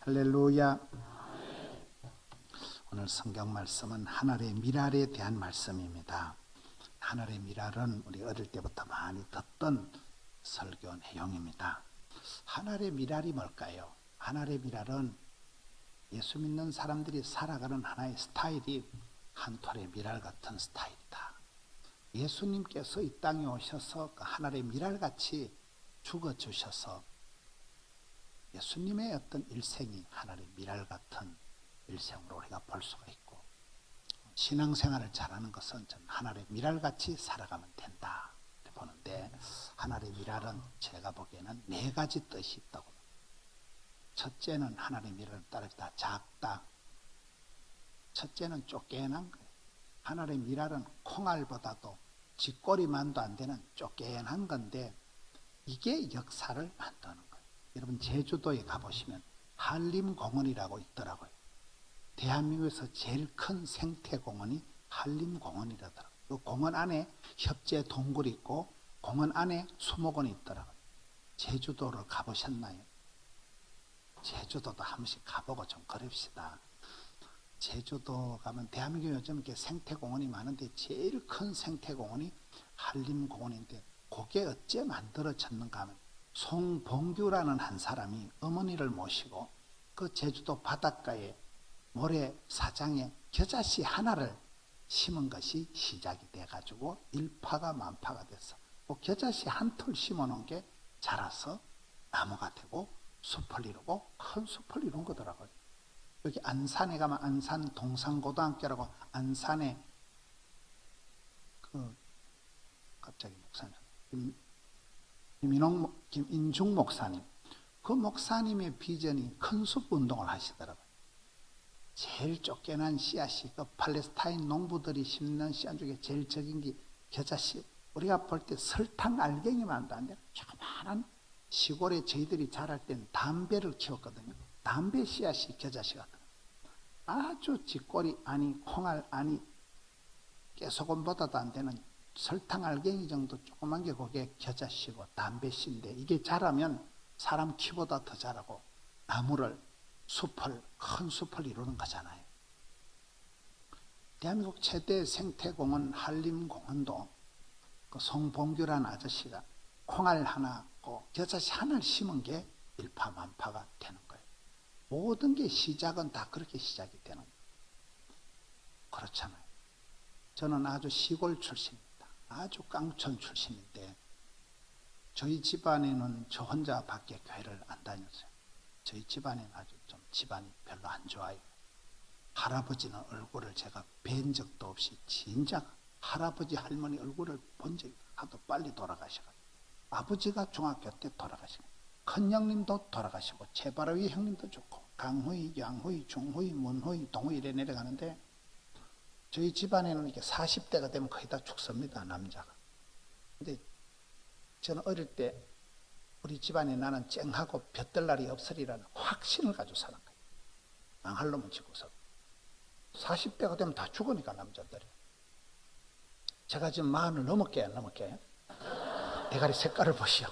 할렐루야. 오늘 성경 말씀은 하늘의 미랄에 대한 말씀입니다. 하늘의 미랄은 우리 어릴 때부터 많이 듣던 설교 내용입니다. 하늘의 미랄이 뭘까요? 하늘의 미랄은 예수 믿는 사람들이 살아가는 하나의 스타일이 한 톨의 미랄 같은 스타일이다. 예수님께서 이 땅에 오셔서 그 하늘의 미랄같이 죽어주셔서 예수님의 어떤 일생이 하늘의 미랄 같은 일생으로 우리가 볼 수가 있고, 신앙생활을 잘하는 것은 하늘의 미랄같이 살아가면 된다 보는데, 하늘의 미랄은 제가 보기에는 네 가지 뜻이 있다고. 첫째는 하늘의 미랄을 따르다 작다. 첫째는 쪼개난 거예요. 하늘의 미랄은 콩알보다도 쥐꼬리만도 안 되는 쪼개난 건데, 이게 역사를 만드는 거예요. 여러분 제주도에 가보시면 한림공원이라고 있더라고요. 대한민국에서 제일 큰 생태공원이 한림공원이라더라고요. 그 공원 안에 협재 동굴이 있고 공원 안에 수목원이 있더라고요. 제주도를 가보셨나요? 제주도도 한 번씩 가보고 좀 그럽시다. 제주도 가면 대한민국에 요즘 이렇게 생태공원이 많은데 제일 큰 생태공원이 한림공원인데, 그게 어째 만들어졌는가 하면 송봉규라는 한 사람이 어머니를 모시고 그 제주도 바닷가에 모래사장에 겨자씨 하나를 심은 것이 시작이 돼가지고 일파가 만파가 돼서 그 겨자씨 한 톨 심어놓은 게 자라서 나무가 되고 숲을 이루고 큰 숲을 이룬 거더라고요. 여기 안산에 가면 안산 동산고등학교라고, 안산에 갑자기 목사님 김인중 목사님, 그 목사님의 비전이 큰 숲 운동을 하시더라고요. 제일 쫓겨난 씨앗이 그 팔레스타인 농부들이 심는 씨앗 중에 제일 적은 게 겨자씨. 우리가 볼 때 설탕 알갱이만도 안 되는 조그마한 시골에 저희들이 자랄 때는 담배를 키웠거든요. 담배 씨앗이 겨자씨거든요. 아주 쥐꼬리 아니 콩알 아니 깨소금보다도 안 되는 설탕 알갱이 정도 조그만 게 그게 겨자씨고 담배씨인데, 이게 자라면 사람 키보다 더 자라고 나무를 숲을 큰 숲을 이루는 거잖아요. 대한민국 최대 생태공원 한림공원도 그 송봉규라는 아저씨가 콩알 하나 겨자씨 하나를 심은 게 일파만파가 되는 거예요. 모든 게 시작은 다 그렇게 시작이 되는 거예요. 그렇잖아요. 저는 아주 시골 출신입니다. 아주 깡촌 출신인데, 저희 집안에는 저 혼자 밖에 교회를 안 다녔어요. 저희 집안에는 아주 좀 집안이 별로 안 좋아요. 할아버지는 얼굴을 제가 뵌 적도 없이, 진작 할아버지 할머니 얼굴을 본 적이 하도 빨리 돌아가셔가지고, 아버지가 중학교 때 돌아가시고, 큰 형님도 돌아가시고, 최바라위 형님도 좋고, 강후이, 양후이, 중후이, 문후이, 동후이 이래 내려가는데, 저희 집안에는 이렇게 40대가 되면 거의 다 죽습니다, 남자가. 근데 저는 어릴 때 우리 집안에 나는 쨍하고 볕들 날이 없으리라는 확신을 가지고 사는 거예요. 망할 놈은 지고서. 40대가 되면 다 죽으니까, 남자들이. 제가 지금 40을 넘을게요, 안 넘을게요? 대가리 색깔을 보시오.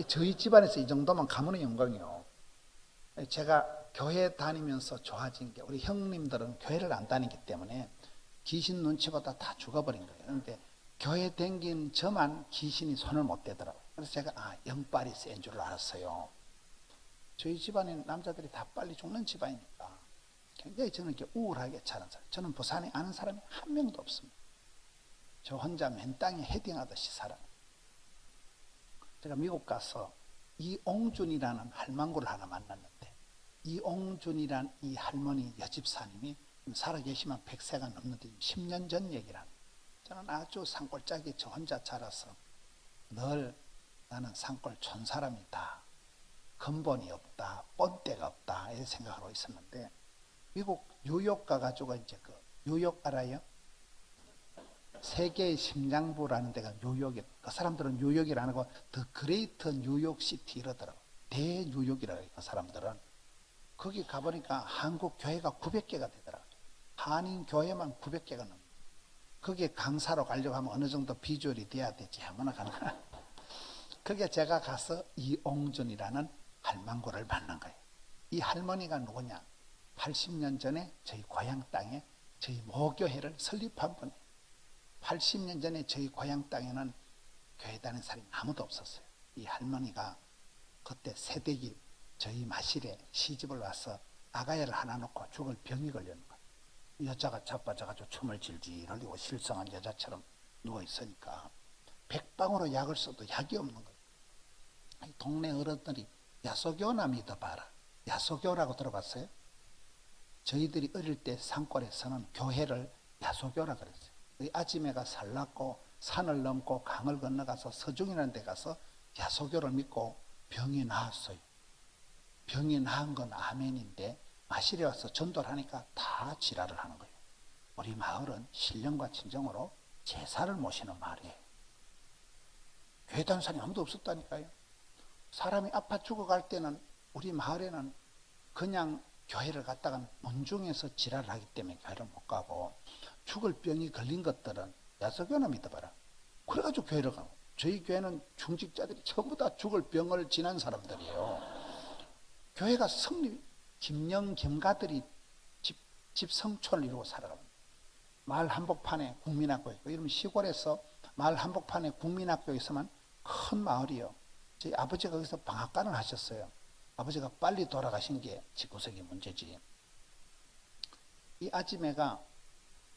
저희 집안에서 이 정도만 가면 영광이요. 제가 교회 다니면서 좋아진 게, 우리 형님들은 교회를 안 다니기 때문에 귀신 눈치보다 다 죽어버린 거예요. 그런데 교회 댕긴 저만 귀신이 손을 못 대더라고요. 그래서 제가 영빨이 센 줄 알았어요. 저희 집안에 남자들이 다 빨리 죽는 집안이니까 굉장히 저는 이렇게 우울하게 자란 사람. 저는 부산에 아는 사람이 한 명도 없습니다. 저 혼자 맨 땅에 헤딩하듯이 살아요. 제가 미국 가서 이옹준이라는 할망구를 하나 만났는데, 이옹준이라는 이 할머니 여집사님이 살아계시면 100세가 넘는데 10년 전 얘기라는. 저는 아주 산골짜기 저 혼자 자라서 늘 나는 산골 촌 사람이다, 근본이 없다, 본때가 없다, 이렇게 생각하고 있었는데, 미국 뉴욕 가가지고 이제 그 뉴욕 알아요? 세계의 심장부라는 데가 뉴욕이에요. 그 사람들은 뉴욕이라 안 하고 더 그레이트 뉴욕시티 이러더라고. 대뉴욕이라고 해요. 그 사람들은. 거기 가보니까 한국 교회가 900개가 되더라고요. 한인 교회만 900개가 넘어요. 거기에 강사로 가려고 하면 어느 정도 비주얼이 돼야 되지. 아무나 가는 거야. 그게 제가 가서 이옹준이라는 할망구를 만난 거예요. 이 할머니가 누구냐? 80년 전에 저희 고향 땅에 저희 모교회를 설립한 분. 80년 전에 저희 고향 땅에는 교회 다니는 사람이 아무도 없었어요. 이 할머니가 그때 새댁이 저희 마실에 시집을 와서 아가야를 하나 놓고 죽을 병이 걸렸는 거예요. 여자가 자빠져가지고 춤을 질질 흘리고 실성한 여자처럼 누워있으니까 백방으로 약을 써도 약이 없는 거예요. 동네 어른들이 야소교나 믿어봐라. 야소교라고 들어봤어요? 저희들이 어릴 때 산골에서는 교회를 야소교라 그랬어요. 아지매가 살랐고 산을 넘고 강을 건너가서 서중이라는 데 가서 야소교를 믿고 병이 나았어요. 병이 나은 건 아멘인데 마실에 와서 전도를 하니까 다 지랄을 하는 거예요. 우리 마을은 신령과 친정으로 제사를 모시는 마을이에요. 교회 다니는 사람이 아무도 없었다니까요. 사람이 아파 죽어갈 때는 우리 마을에는 그냥 교회를 갔다가 문중에서 지랄을 하기 때문에 교회를 못 가고, 죽을 병이 걸린 것들은 야소교나 믿어봐라. 그래가지고 교회를 가고, 저희 교회는 중직자들이 전부 다 죽을 병을 지난 사람들이에요. 교회가 성립, 김영, 김가들이 집 성촌을 이루고 살아갑니다. 마을 한복판에 국민학교 있고, 이러면 시골에서 마을 한복판에 국민학교 있으면 큰 마을이요. 저희 아버지가 거기서 방앗간을 하셨어요. 아버지가 빨리 돌아가신 게 집구석이 문제지. 이 아지매가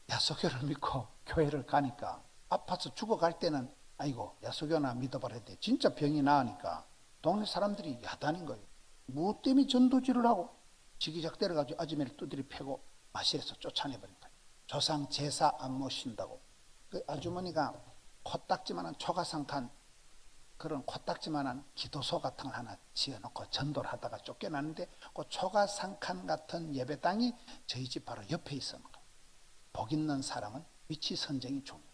야소교를 믿고 교회를 가니까 아파서 죽어갈 때는 아이고 야소교나 믿어봐라 돼. 진짜 병이 나으니까 동네 사람들이 야단인 거예요. 뭐 때문에 전도질을 하고 지기작 때려가지고 아지매를 두드려 패고 마실에서 쫓아내버린 거예요. 조상 제사 안 모신다고. 그 아주머니가 코딱지만한 초가상칸, 그런 코딱지만한 기도소 같은 걸 하나 지어놓고 전도를 하다가 쫓겨났는데, 그 초가상칸 같은 예배당이 저희 집 바로 옆에 있었는 거예요. 복 있는 사람은 위치 선정이 중요해요.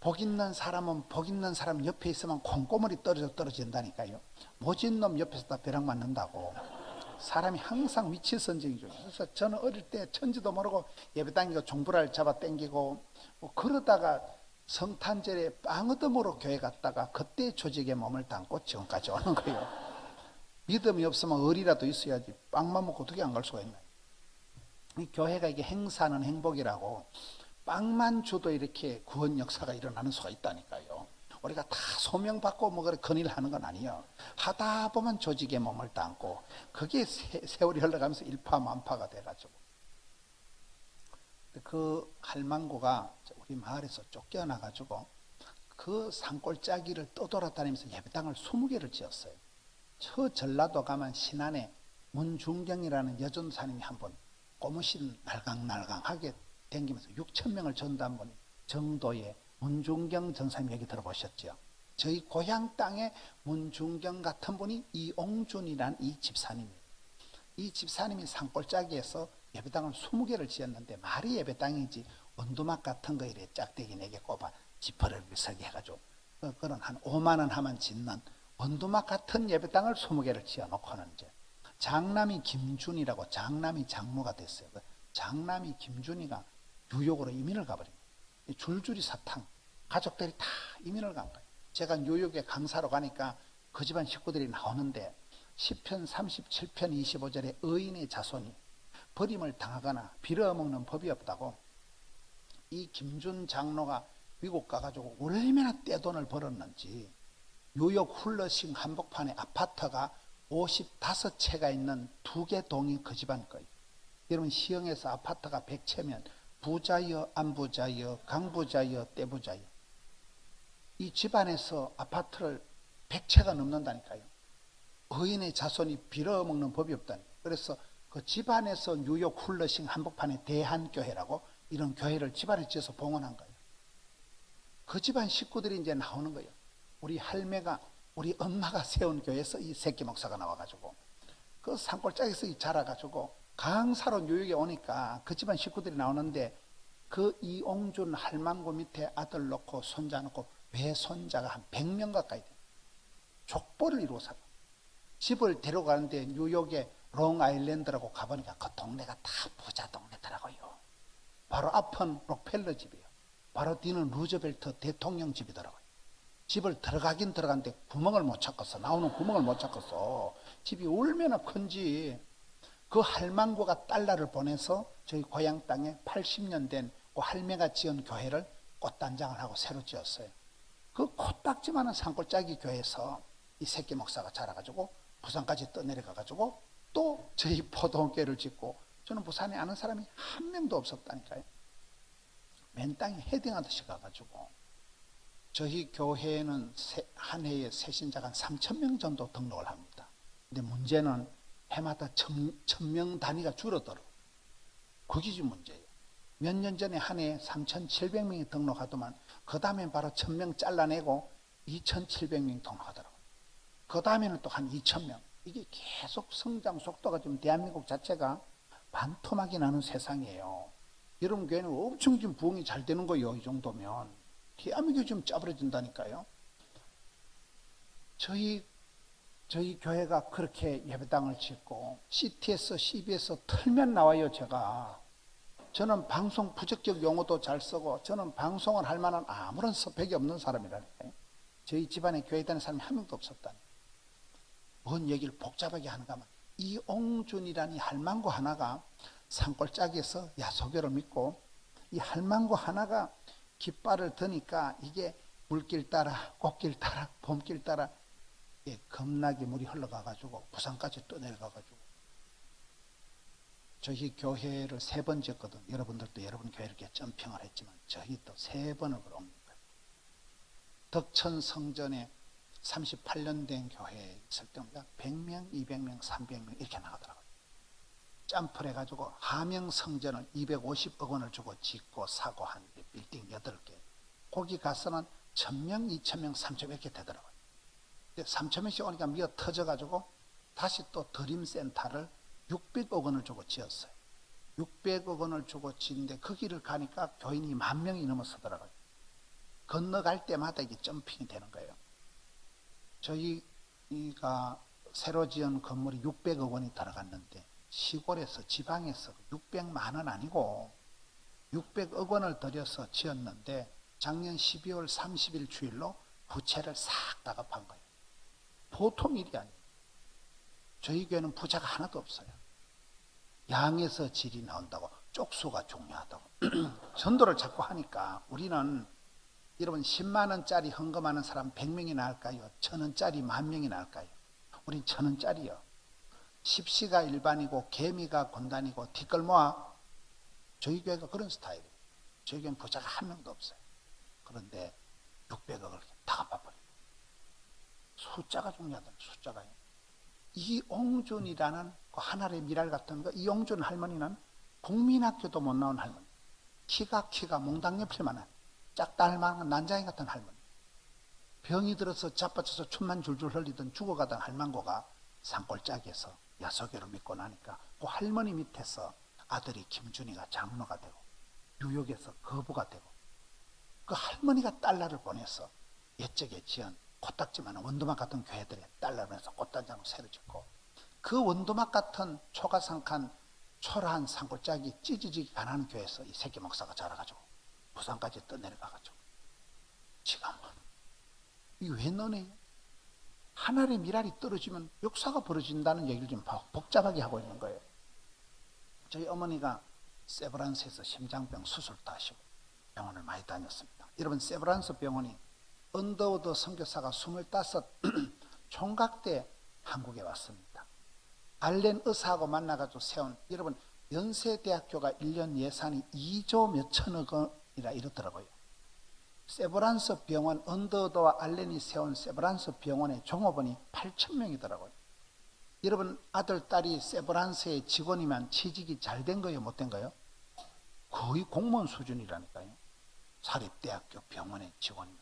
복 있는 사람은 복 있는 사람 옆에 있으면 콩고물이 떨어진다니까요. 모진 놈 옆에서 다 벼락 맞는다고. 사람이 항상 위치 선정이 중요해요. 그래서 저는 어릴 때 천지도 모르고 예배당에 종부라를 잡아 당기고 뭐 그러다가 성탄절에 빵 얻음으로 교회 갔다가 그때 조직에 몸을 담고 지금까지 오는 거예요. 믿음이 없으면 의리라도 있어야지 빵만 먹고 어떻게 안 갈 수가 있나요? 이 교회가 이게 행사는 행복이라고, 빵만 줘도 이렇게 구원 역사가 일어나는 수가 있다니까요. 우리가 다 소명받고 뭐 그래 건의하는 건 아니에요. 하다 보면 조직에 몸을 담고 그게 세월이 흘러가면서 일파만파가 돼가지고, 그 할망구가 우리 마을에서 쫓겨나가지고 그 산골짜기를 떠돌아다니면서 예배당을 20개를 지었어요. 저 전라도 가면 신안에 문중경이라는 여전사님이 한번 고무신 날강날강하게 댕기면서 6,000명을 전도한 분, 정도의 문중경 전사님 얘기 들어보셨죠? 저희 고향 땅에 문중경 같은 분이 이옹준이라는 이 집사님이에요. 이 집사님이 산골짜기에서 예배당을 20개를 지었는데 말이 예배당이지 원두막 같은 거 이래 짝대기 4개 꼽아 지퍼를 비싸게 해가지고 그런 한 5만 원 하면 짓는 원두막 같은 예배당을 20개를 지어놓고는 이제 장남이 김준이라고 장남이 장모가 됐어요. 장남이 김준이가 뉴욕으로 이민을 가버린 거예요. 줄줄이 사탕, 가족들이 다 이민을 간 거예요. 제가 뉴욕에 강사로 가니까 그 집안 식구들이 나오는데 시편 37편 25절에 의인의 자손이 버림을 당하거나 빌어먹는 법이 없다고, 이 김준 장로가 미국 가가지고 얼마나 떼돈을 벌었는지 뉴욕 훌러싱 한복판에 아파트가 55채가 있는 2개 동이 그 집안 거예요. 여러분 시흥에서 아파트가 100채면 부자여 안부자여 강부자여 떼부자여, 이 집안에서 아파트를 100채가 넘는다니까요. 의인의 자손이 빌어먹는 법이 없다니까요. 그래서 그 집안에서 뉴욕 훌러싱 한복판에 대한교회라고 이런 교회를 집안에 지어서 봉헌한 거예요. 그 집안 식구들이 이제 나오는 거예요. 우리 할매가, 우리 엄마가 세운 교회에서 이 새끼 목사가 나와가지고 그 산골짜기에서 자라가지고 강사로 뉴욕에 오니까 그 집안 식구들이 나오는데, 그 이옹준 할망구 밑에 아들 놓고 손자 놓고 외손자가 한 100명 가까이 돼요. 족보를 이루고 살아. 집을 데려가는데 뉴욕에 롱아일랜드라고 가보니까 그 동네가 다 부자 동네더라고요. 바로 앞은 록펠러 집이에요. 바로 뒤는 루즈벨트 대통령 집이더라고요. 집을 들어가긴 들어갔는데 구멍을 못 찾겠어. 나오는 구멍을 못 찾겠어. 집이 얼마나 큰지. 그 할망구가 달러를 보내서 저희 고향 땅에 80년 된 그 할매가 지은 교회를 꽃단장을 하고 새로 지었어요. 그 코딱지만한 산골짜기 교회에서 이 새끼 목사가 자라가지고 부산까지 떠내려가가지고 또 저희 포도교회를 짓고, 저는 부산에 아는 사람이 한 명도 없었다니까요. 맨 땅에 헤딩하듯이 가가지고 저희 교회에는 한 해에 새신자가 한 3,000명 정도 등록을 합니다. 근데 문제는 해마다 1,000명 단위가 줄어들어. 그게 좀 문제예요. 몇 년 전에 한 해에 3,700명이 등록하더만 그 다음에 바로 1,000명 잘라내고 2,700명이 등록하더라고요. 그 다음에는 또 한 2,000명. 이게 계속 성장 속도가 좀 대한민국 자체가 반토막이 나는 세상이에요. 여러분 교회는 엄청 좀 부흥이 잘 되는 거예요. 이 정도면 대한민국이 좀 짜부러진다니까요. 저희 교회가 그렇게 예배당을 짓고 CTS, CBS 틀면 나와요. 저는 방송 부적격 용어도 잘 쓰고 저는 방송을 할 만한 아무런 스펙이 없는 사람이라니까요. 저희 집안에 교회 다니는 사람이 한 명도 없었다니. 뭔 얘기를 복잡하게 하는가 하면 이옹준이라는 이 할망구 하나가 산골짜기에서 야소교를 믿고 이 할망구 하나가 깃발을 드니까 이게 물길 따라 꽃길 따라 봄길 따라 겁나게 물이 흘러가가지고 부산까지 떠내려가가지고 저희 교회를 3번 지었거든. 여러분들도 여러분 교회를 이렇게 점핑을 했지만 저희 또 3번을 옮긴 거예요. 덕천 성전에 38년 된 교회에 있을 때마다 100명, 200명, 300명 이렇게 나가더라고요. 점프를 해가지고 하명 성전을 250억 원을 주고 짓고 사고 한 빌딩 8개. 거기 가서는 1,000명, 2,000명, 3,000명 이렇게 되더라고요. 3,000명씩 오니까 미어 터져가지고 다시 또 드림센터를 600억 원을 주고 지었어요. 600억 원을 주고 짓는데 그 길을 가니까 교인이 10,000명이 넘어서더라고요. 건너갈 때마다 이게 점핑이 되는 거예요. 저희가 새로 지은 건물이 600억 원이 들어갔는데 시골에서 지방에서 600만 원 아니고 600억 원을 들여서 지었는데 작년 12월 30일 주일로 부채를 싹 다 갚은 거예요. 보통 일이 아니에요. 저희 교회는 부자가 하나도 없어요. 양에서 질이 나온다고, 쪽수가 중요하다고 전도를 자꾸 하니까 우리는 여러분 10만 원짜리 헌금하는 사람 100명이 나을까요? 1,000원짜리 10,000명이 나을까요? 우린 1,000원짜리요. 십시가 일반이고 개미가 군단이고 뒷걸모아. 저희 교회가 그런 스타일이에요. 저희 교회는 부자가 한 명도 없어요. 그런데 600억을 다 갚아버려요. 숫자가 중요하다는 숫자가요. 이옹준이라는 그 하늘의 미랄 같은 거, 이옹준 할머니는 국민학교도 못 나온 할머니. 키가 몽당 옆일만한 짝달만한 난장이 같은 할머니. 병이 들어서 자빠져서 춤만 줄줄 흘리던 죽어가던 할망고가 산골짜기에서 야소교를 믿고 나니까 그 할머니 밑에서 아들이 김준이가 장로가 되고 뉴욕에서 거부가 되고 그 할머니가 달러를 보내서 옛적에 지은 코딱지만한 원두막 같은 교회들에 달러를 보내서 꽃단장을 새로 짓고 그 원두막 같은 초가상칸 초라한 산골짜기 찌지직이 가난한 교회에서 이 새끼 목사가 자라가지고 부산까지 떠내려가가지고 지금 이게 왜 너네요? 하늘의 미랄이 떨어지면 역사가 벌어진다는 얘기를 좀 복잡하게 하고 있는 거예요. 저희 어머니가 세브란스에서 심장병 수술도 하시고 병원을 많이 다녔습니다. 여러분 세브란스 병원이 언더우드 선교사가 25 총각 때 한국에 왔습니다. 알렌 의사하고 만나가지고 세운, 여러분 연세대학교가 1년 예산이 2조 몇천억 원이라 이러더라고요. 세브란스 병원, 언더우드와 알렌이 세운 세브란스 병원의 종업원이 8,000명이더라고요. 여러분 아들, 딸이 세브란스의 직원이면 취직이 잘 된 거예요? 못 된 거예요? 거의 공무원 수준이라니까요. 사립대학교 병원의 직원이면.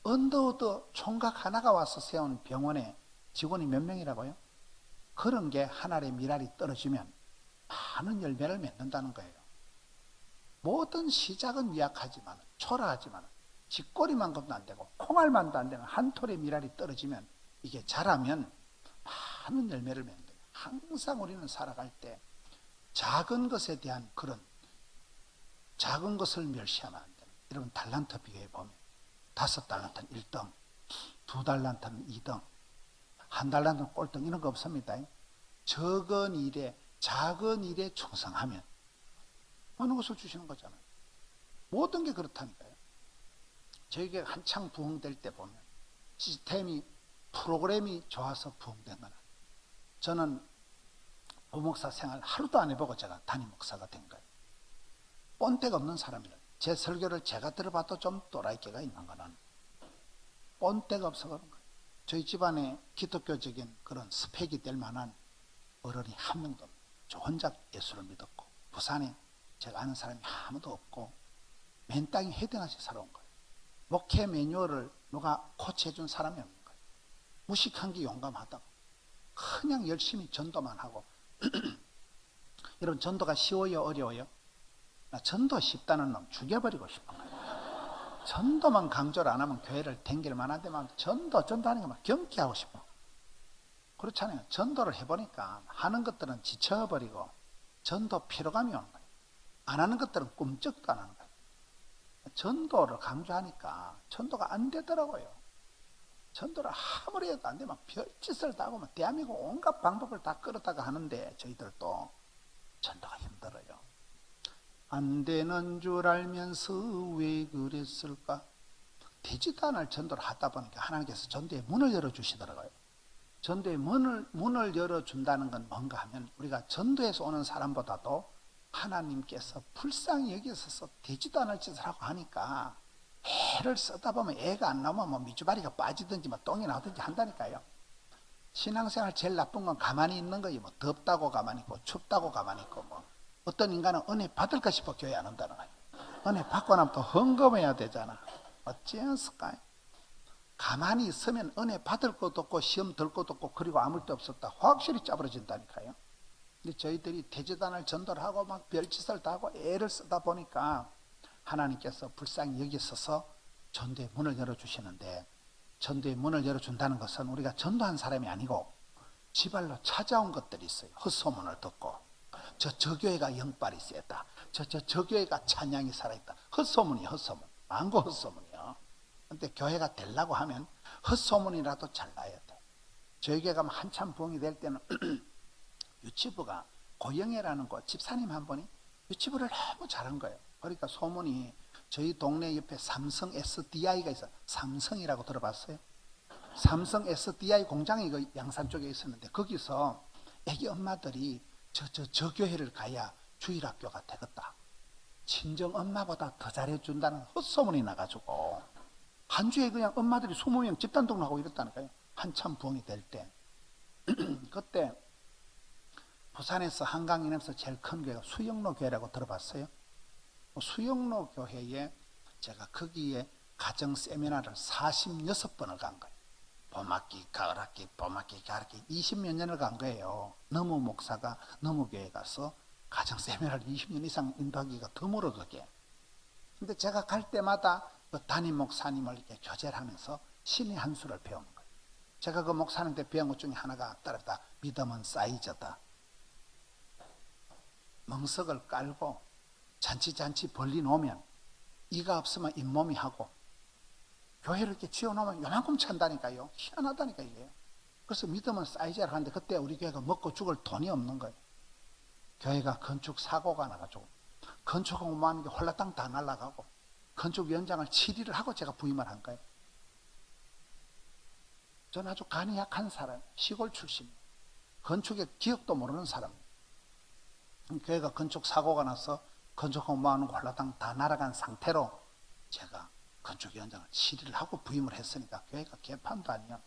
언더우드 총각 하나가 와서 세운 병원에 직원이 몇 명이라고요? 그런 게 하늘의 미랄이 떨어지면 많은 열매를 맺는다는 거예요. 모든 시작은 미약하지만 초라하지만 쥐꼬리만큼도 안 되고 콩알만도 안 되는 한 톨의 미랄이 떨어지면 이게 자라면 많은 열매를 맺는다. 항상 우리는 살아갈 때 작은 것에 대한 그런 작은 것을 멸시하면 안 돼요. 여러분 달란트 비유에 보면 5달란트는 1등, 2달란트는 2등, 1달란트는 꼴등 이런 거 없습니다. 작은 일에 충성하면 어느 것을 주시는 거잖아요. 모든 게 그렇다니까요. 저에게 한창 부흥될 때 보면 프로그램이 좋아서 부흥된 거는, 저는 부목사 생활 하루도 안 해보고 제가 담임 목사가 된 거예요. 본때가 없는 사람이라. 제 설교를 제가 들어봐도 좀 또라이끼가 있는 거는 본때가 없어 그런 거예요. 저희 집안에 기독교적인 그런 스펙이 될 만한 어른이 한 명도 없어요. 저 혼자 예수를 믿었고, 부산에 제가 아는 사람이 아무도 없고, 맨 땅에 헤딩하시 살아온 거예요. 목회 매뉴얼을 누가 코치해준 사람이 없는 거예요. 무식한 게 용감하다고 그냥 열심히 전도만 하고. 여러분, 전도가 쉬워요, 어려워요? 나 전도 쉽다는 놈 죽여버리고 싶은 거예요. 전도만 강조를 안 하면 교회를 댕길 만한데 막 전도하는 게 막 경기하고 싶어. 그렇잖아요. 전도를 해보니까 하는 것들은 지쳐버리고 전도 피로감이 오는 거예요. 안 하는 것들은 꿈쩍도 안 하는 거예요. 전도를 강조하니까 전도가 안 되더라고요. 전도를 아무리 해도 안 되면 별짓을 다 하고 대한민국 온갖 방법을 다 끌어다가 하는데 저희들도 전도가 힘들어요. 안 되는 줄 알면서 왜 그랬을까? 되지도 않을 전도를 하다 보니까 하나님께서 전도의 문을 열어주시더라고요. 전도의 문을 열어준다는 건 뭔가 하면, 우리가 전도에서 오는 사람보다도 하나님께서 불쌍히 여기셔서 되지도 않을 짓을 하고 하니까 애를 쓰다 보면 애가 안 나오면 뭐 미주바리가 빠지든지 뭐 똥이 나오든지 한다니까요. 신앙생활 제일 나쁜 건 가만히 있는 거예요. 뭐 덥다고 가만히 있고 춥다고 가만히 있고, 뭐 어떤 인간은 은혜 받을까 싶어 교회 안 온다는 거예요. 은혜 받고 나면 또 헌금해야 되잖아. 어찌했을까요? 가만히 있으면 은혜 받을 것도 없고 시험 들 것도 없고 그리고 아무 데 없었다 확실히 짜부러진다니까요. 근데 저희들이 되지도 않을 전도를 하고 막 별짓을 다 하고 애를 쓰다 보니까 하나님께서 불쌍히 여기셔서 전도의 문을 열어주시는데, 전도의 문을 열어준다는 것은 우리가 전도한 사람이 아니고 지발로 찾아온 것들이 있어요. 헛소문을 듣고 저 교회가 영빨이 세다, 저 교회가 찬양이 살아있다. 헛소문이 헛소문, 망고 헛소문이요. 근데 교회가 되려고 하면 헛소문이라도 잘 나야 돼. 저희 교회 가면 한참 부흥이 될 때는 유치부가 고영애라는 집사님 한 분이 유치부를 너무 잘한 거예요. 그러니까 소문이, 저희 동네 옆에 삼성 SDI가 있어요. 삼성이라고 들어봤어요? 삼성 SDI 공장이 그 양산 쪽에 있었는데 거기서 애기 엄마들이 저 교회를 가야 주일학교가 되겠다, 친정 엄마보다 더 잘해준다는 헛소문이 나가지고 한 주에 그냥 엄마들이 20명 집단 등록하고 이랬다니까요. 한참 부흥이 될 때. 그때 부산에서 한강 이남에서 제일 큰 교회가 수영로 교회라고 들어봤어요? 수영로 교회에 제가 거기에 가정 세미나를 46번을 간 거예요. 봄학기, 가을학기, 봄학기, 가을학기 20몇 년을 간 거예요. 너무 목사가 너무 교회 가서 가정 세미나를 20년 이상 인도하기가 드물어 그게. 근데 제가 갈 때마다 그 담임 목사님을 이렇게 교제를 하면서 신의 한 수를 배우는 거예요. 제가 그 목사님한테 배운 것 중에 하나가 따르다 믿음은 사이즈다. 멍석을 깔고 잔치 벌려놓으면 이가 없으면 잇몸이 하고, 교회를 이렇게 지어놓으면 요만큼 찬다니까요. 희한하다니까 이게. 그래서 믿음은 사이즈라고 하는데 그때 우리 교회가 먹고 죽을 돈이 없는 거예요. 교회가 건축 사고가 나가지고 건축하고 뭐 하는 게 홀라당 다 날아가고 건축위원장을 7일을 하고 제가 부임을 한 거예요. 저는 아주 간이 약한 사람, 시골 출신, 건축의 기억도 모르는 사람. 교회가 건축 사고가 나서 건축하고 뭐 하는 거 홀라당 다 날아간 상태로 제가 건축위원장을 7일을 하고 부임을 했으니까 교회가 개판도 아니야.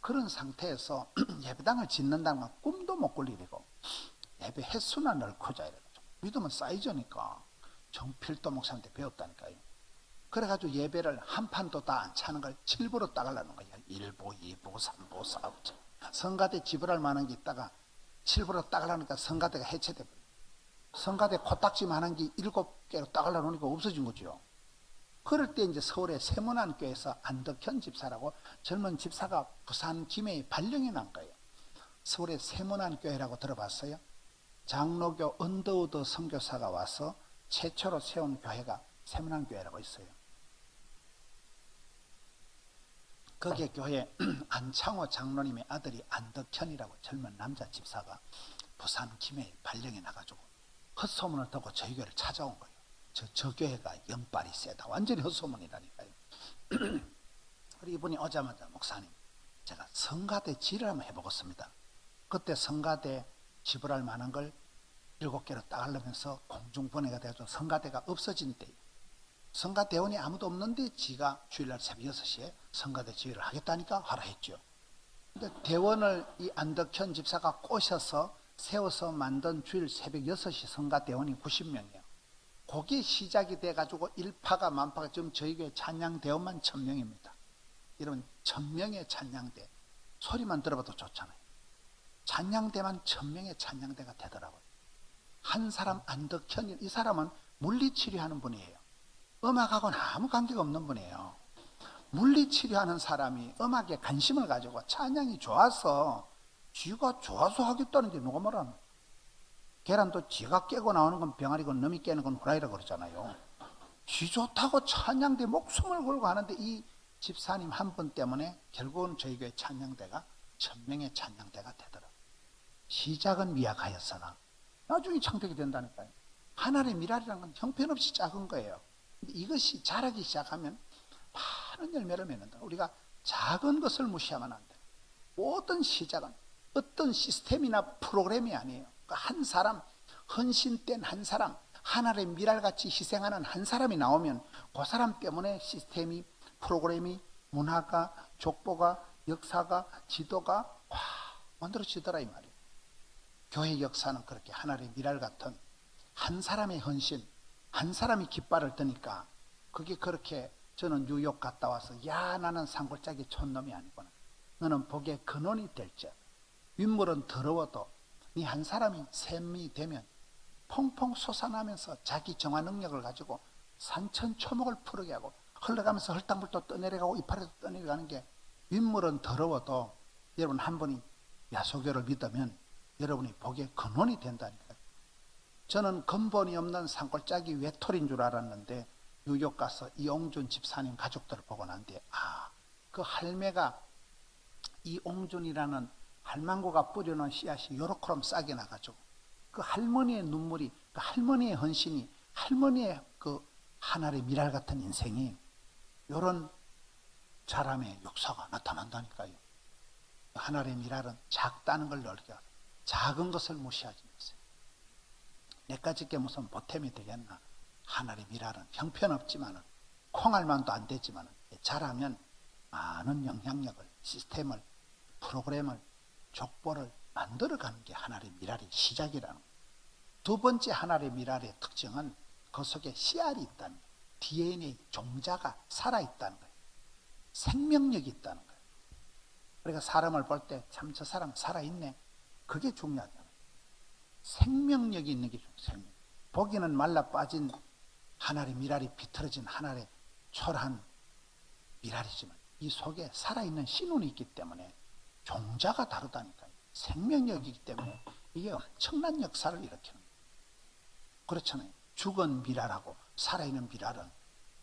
그런 상태에서 예배당을 짓는다는 건 꿈도 못 꿀 일이고, 예배 횟수나 넓고자 이래가지고 믿으면 사이즈니까 정필도 목사한테 배웠다니까요. 그래가지고 예배를 한 판도 다 안 차는 걸 7부로 따가려는 거야. 1부, 2부, 3부, 4부. 성가대 지불할 만한 게 있다가 7부로 따가려니까 성가대가 해체돼 버려. 성가대 코딱지만한 게 7개로 따가려니까 없어진 거죠. 그럴 때 이제 서울의 세문안교에서 안덕현 집사라고 젊은 집사가 부산 김해에 발령이 난 거예요. 서울의 세문안교회라고 들어봤어요? 장로교 언더우드 선교사가 와서 최초로 세운 교회가 세문안교회라고 있어요. 거기에 교회 안창호 장로님의 아들이 안덕현이라고 젊은 남자 집사가 부산 김해에 발령이 나가지고 헛소문을 듣고 저희 교회를 찾아온 거예요. 저 교회가 영빨이 세다. 완전히 헛소문이라니까요. 그리고 이분이 오자마자 목사님, 제가 성가대 지를 한번 해보겠습니다. 그때 성가대 지불할 만한 걸 7개로 따가려면서 공중분해가 돼서 성가대가 없어진 때예요. 성가대원이 아무도 없는데 지가 주일날 새벽 6시에 성가대 지휘를 하겠다니까 하라 했죠. 근데 대원을 이 안덕현 집사가 꼬셔서 세워서 만든 주일 새벽 6시 성가대원이 90명이에요. 그게 시작이 돼가지고 일파가 만파가 지금 저희 교회 찬양대원만 1000명입니다. 이런 1000명의 찬양대, 소리만 들어봐도 좋잖아요. 찬양대만 1000명의 찬양대가 되더라고요. 한 사람 안덕현, 이 사람은 물리치료하는 분이에요. 음악하고는 아무 관계가 없는 분이에요. 물리치료하는 사람이 음악에 관심을 가지고 찬양이 좋아서 쥐가 좋아서 하겠다는데 누가 말하는 거예요? 계란도 쥐가 깨고 나오는 건 병아리고 놈이 깨는 건 후라이라고 그러잖아요. 쥐 좋다고 찬양대 목숨을 걸고 하는데 이 집사님 한 분 때문에 결국은 저희 교회 찬양대가 1000명의 찬양대가 되더라고요. 시작은 미약하였으나 나중에 창택이 된다니까요. 하나의 미랄이라는 건 형편없이 작은 거예요. 근데 이것이 자라기 시작하면 많은 열매를 맺는다. 우리가 작은 것을 무시하면 안 돼요. 모든 시작은 어떤 시스템이나 프로그램이 아니에요. 그러니까 한 사람, 헌신된 한 사람, 하나의 미랄같이 희생하는 한 사람이 나오면 그 사람 때문에 시스템이, 프로그램이, 문화가, 족보가, 역사가, 지도가 만들어지더라 이 말이에요. 교회 역사는 그렇게 하나의 미랄 같은 한 사람의 헌신, 한 사람이 깃발을 드니까 그게 그렇게 저는 뉴욕 갔다 와서 야 나는 산골짜기 촌놈이 아니구나. 너는 복의 근원이 될지. 윗물은 더러워도 네 한 사람이 샘이 되면 퐁퐁 솟아나면서 자기 정화 능력을 가지고 산천초목을 푸르게 하고 흘러가면서 헐땅불도 떠내려가고 이파리도 떠내려가는 게 윗물은 더러워도 여러분 한 분이 야소교를 믿으면 여러분이 복의 근원이 된다니까요. 저는 근본이 없는 산골짜기 외톨이인 줄 알았는데 뉴욕 가서 이옹준 집사님 가족들을 보고 난 뒤에 그 할매가 이옹준이라는 할망구가 뿌려놓은 씨앗이 요렇게럼 싹이 나가지고 그 할머니의 눈물이, 그 할머니의 헌신이, 할머니의 그 하나의 미랄 같은 인생이 요런 사람의 역사가 나타난다니까요. 하나의 미랄은 작다는 걸 넓게 작은 것을 무시하지 마세요. 내까짓게 무슨 보탬이 되겠나. 하나의 미랄은 형편없지만은 콩알만도 안 되지만은 잘하면 많은 영향력을, 시스템을, 프로그램을, 족보를 만들어가는 게 하나의 미랄의 시작이라는 거예요. 두 번째 하나의 미랄의 특징은 그 속에 씨알이 있다는 거예요. DNA 종자가 살아있다는 거예요. 생명력이 있다는 거예요. 그러니까 사람을 볼 때 참 저 사람 살아있네. 그게 중요하잖아요. 생명력이 있는 게 중요해요. 보기는 말라 빠진 하나의 미랄이 비틀어진 하나의 초라한 미랄이지만 이 속에 살아있는 신운이 있기 때문에 종자가 다르다니까요. 생명력이기 때문에 이게 엄청난 역사를 일으키는 거예요. 그렇잖아요. 죽은 미랄하고 살아있는 미랄은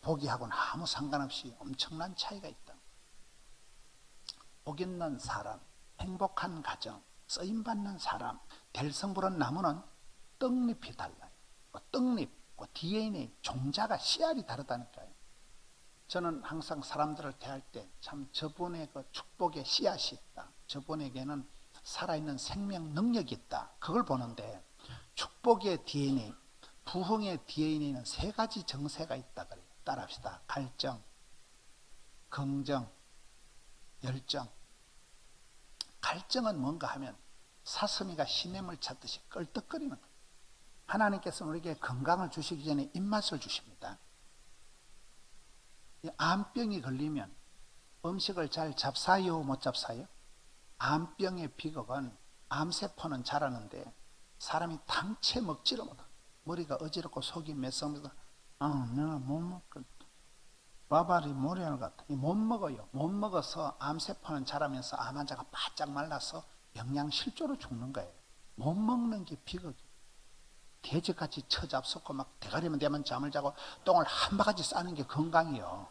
보기하고는 아무 상관없이 엄청난 차이가 있다. 복 있는 사람, 행복한 가정, 쓰임받는 사람, 될성부른 나무는 떡잎이 달라요. 떡잎, DNA, 종자가 씨알이 다르다니까요. 저는 항상 사람들을 대할 때 참 저분의 그 축복의 씨앗이 있다. 저분에게는 살아있는 생명 능력이 있다. 그걸 보는데 축복의 DNA, 부흥의 DNA는 3가지 정세가 있다 그래요. 따라합시다. 갈정, 긍정, 열정. 갈정은 뭔가 하면 사슴이가 시냇물 찾듯이 끌떡거리는 거예요. 하나님께서는 우리에게 건강을 주시기 전에 입맛을 주십니다. 암병이 걸리면 음식을 잘 잡사요, 못 잡사요? 암병의 비극은 암세포는 자라는데 사람이 당체 먹지를 못해. 머리가 어지럽고 속이 메성면서 내가 못 먹거든. 바바리 모래알 같아. 못 먹어요. 못 먹어서 암세포는 자라면서 암 환자가 바짝 말라서 영양실조로 죽는 거예요. 못 먹는 게 비극이에요. 돼지같이 처잡숫고 막 대가리만 되면 잠을 자고 똥을 한 바가지 싸는 게 건강이요.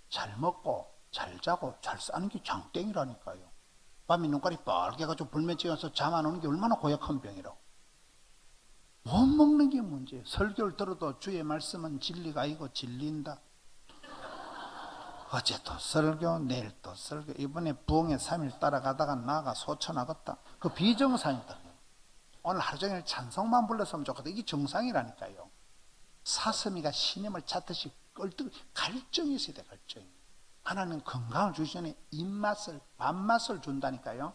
잘 먹고 잘 자고 잘 사는 게 장땡이라니까요. 밤에 눈깔이 빨개가지고 불면 찌면서 잠 안 오는 게 얼마나 고약한 병이라고. 못 먹는 게 문제예요. 설교를 들어도 주의 말씀은 진리가 아니고 진리인다. 어제 또 설교, 내일 또 설교. 이번에 부흥회 3일 따라가다가 나가 소천하겠다. 그 비정상이다. 오늘 하루 종일 찬송만 불렀으면 좋겠다. 이게 정상이라니까요. 사슴이가 신임을 찾듯이 끌뜨 갈증이 있어야 돼. 갈증이. 하나님 건강을 주시니 입맛을 밥맛을 준다니까요.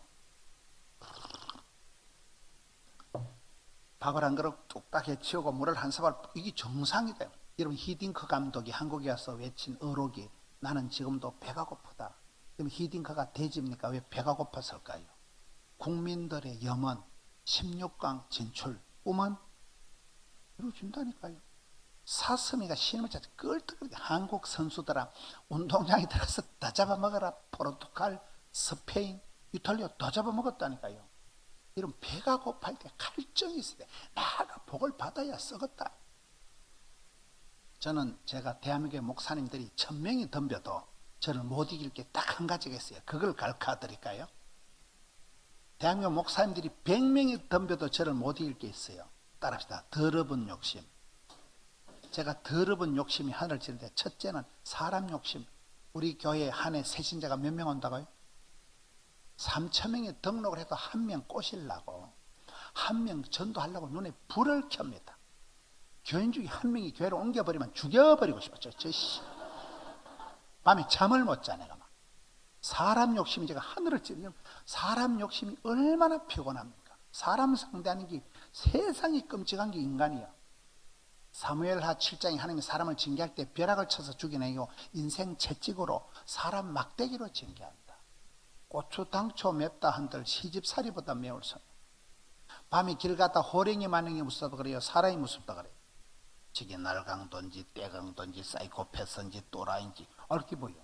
밥을 한 그릇 뚝딱 해치우고 물을 한 사발, 이게 정상이다. 여러분 히딩크 감독이 한국에 와서 외친 어록이 나는 지금도 배가 고프다. 그럼 히딩크가 돼지입니까? 왜 배가 고팠을까요? 국민들의 염원 16강 진출 꿈은 이루어진다니까요. 사슴이가 신임을 찾아 끌떡거리게 한국 선수들아 운동장에 들어가서 다 잡아먹어라. 포르투갈, 스페인, 이탈리아 다 잡아먹었다니까요. 이런 배가 고파할 때 갈증이 있을 때 나가 복을 받아야 썩었다. 저는 제가 대한민국의 목사님들이 1000명이 덤벼도 저를 못 이길 게 딱 한 가지가 있어요. 그걸 가르쳐 드릴까요? 대한민국 목사님들이 100명이 덤벼도 저를 못 이길 게 있어요. 따라합시다. 더러운 욕심. 제가 더러운 욕심이 하늘을 치는데 첫째는 사람 욕심. 우리 교회에 한 해 새신자가 몇 명 온다고요? 3,000명이 등록을 해도 한 명 꼬시려고 한 명 전도하려고 눈에 불을 켭니다. 교인 중에 한 명이 교회로 옮겨버리면 죽여버리고 싶었죠. 밤에 잠을 못 자. 내가 막 사람 욕심이 제가 하늘을 찌르면 사람 욕심이 얼마나 피곤합니까? 사람 상대하는 게 세상이 끔찍한 게 인간이야. 사무엘하 7장에 하나님이 사람을 징계할 때 벼락을 쳐서 죽이내고 인생 채찍으로 사람 막대기로 징계한다. 고추 당초 맵다 한들 시집살이보다 매울 선. 밤에 길 가다 호랭이 만능이 무섭다 그래요? 사람이 무섭다 그래요? 저게 날강도인지 떼강도인지 사이코패스인지 또라이인지 알게 보여.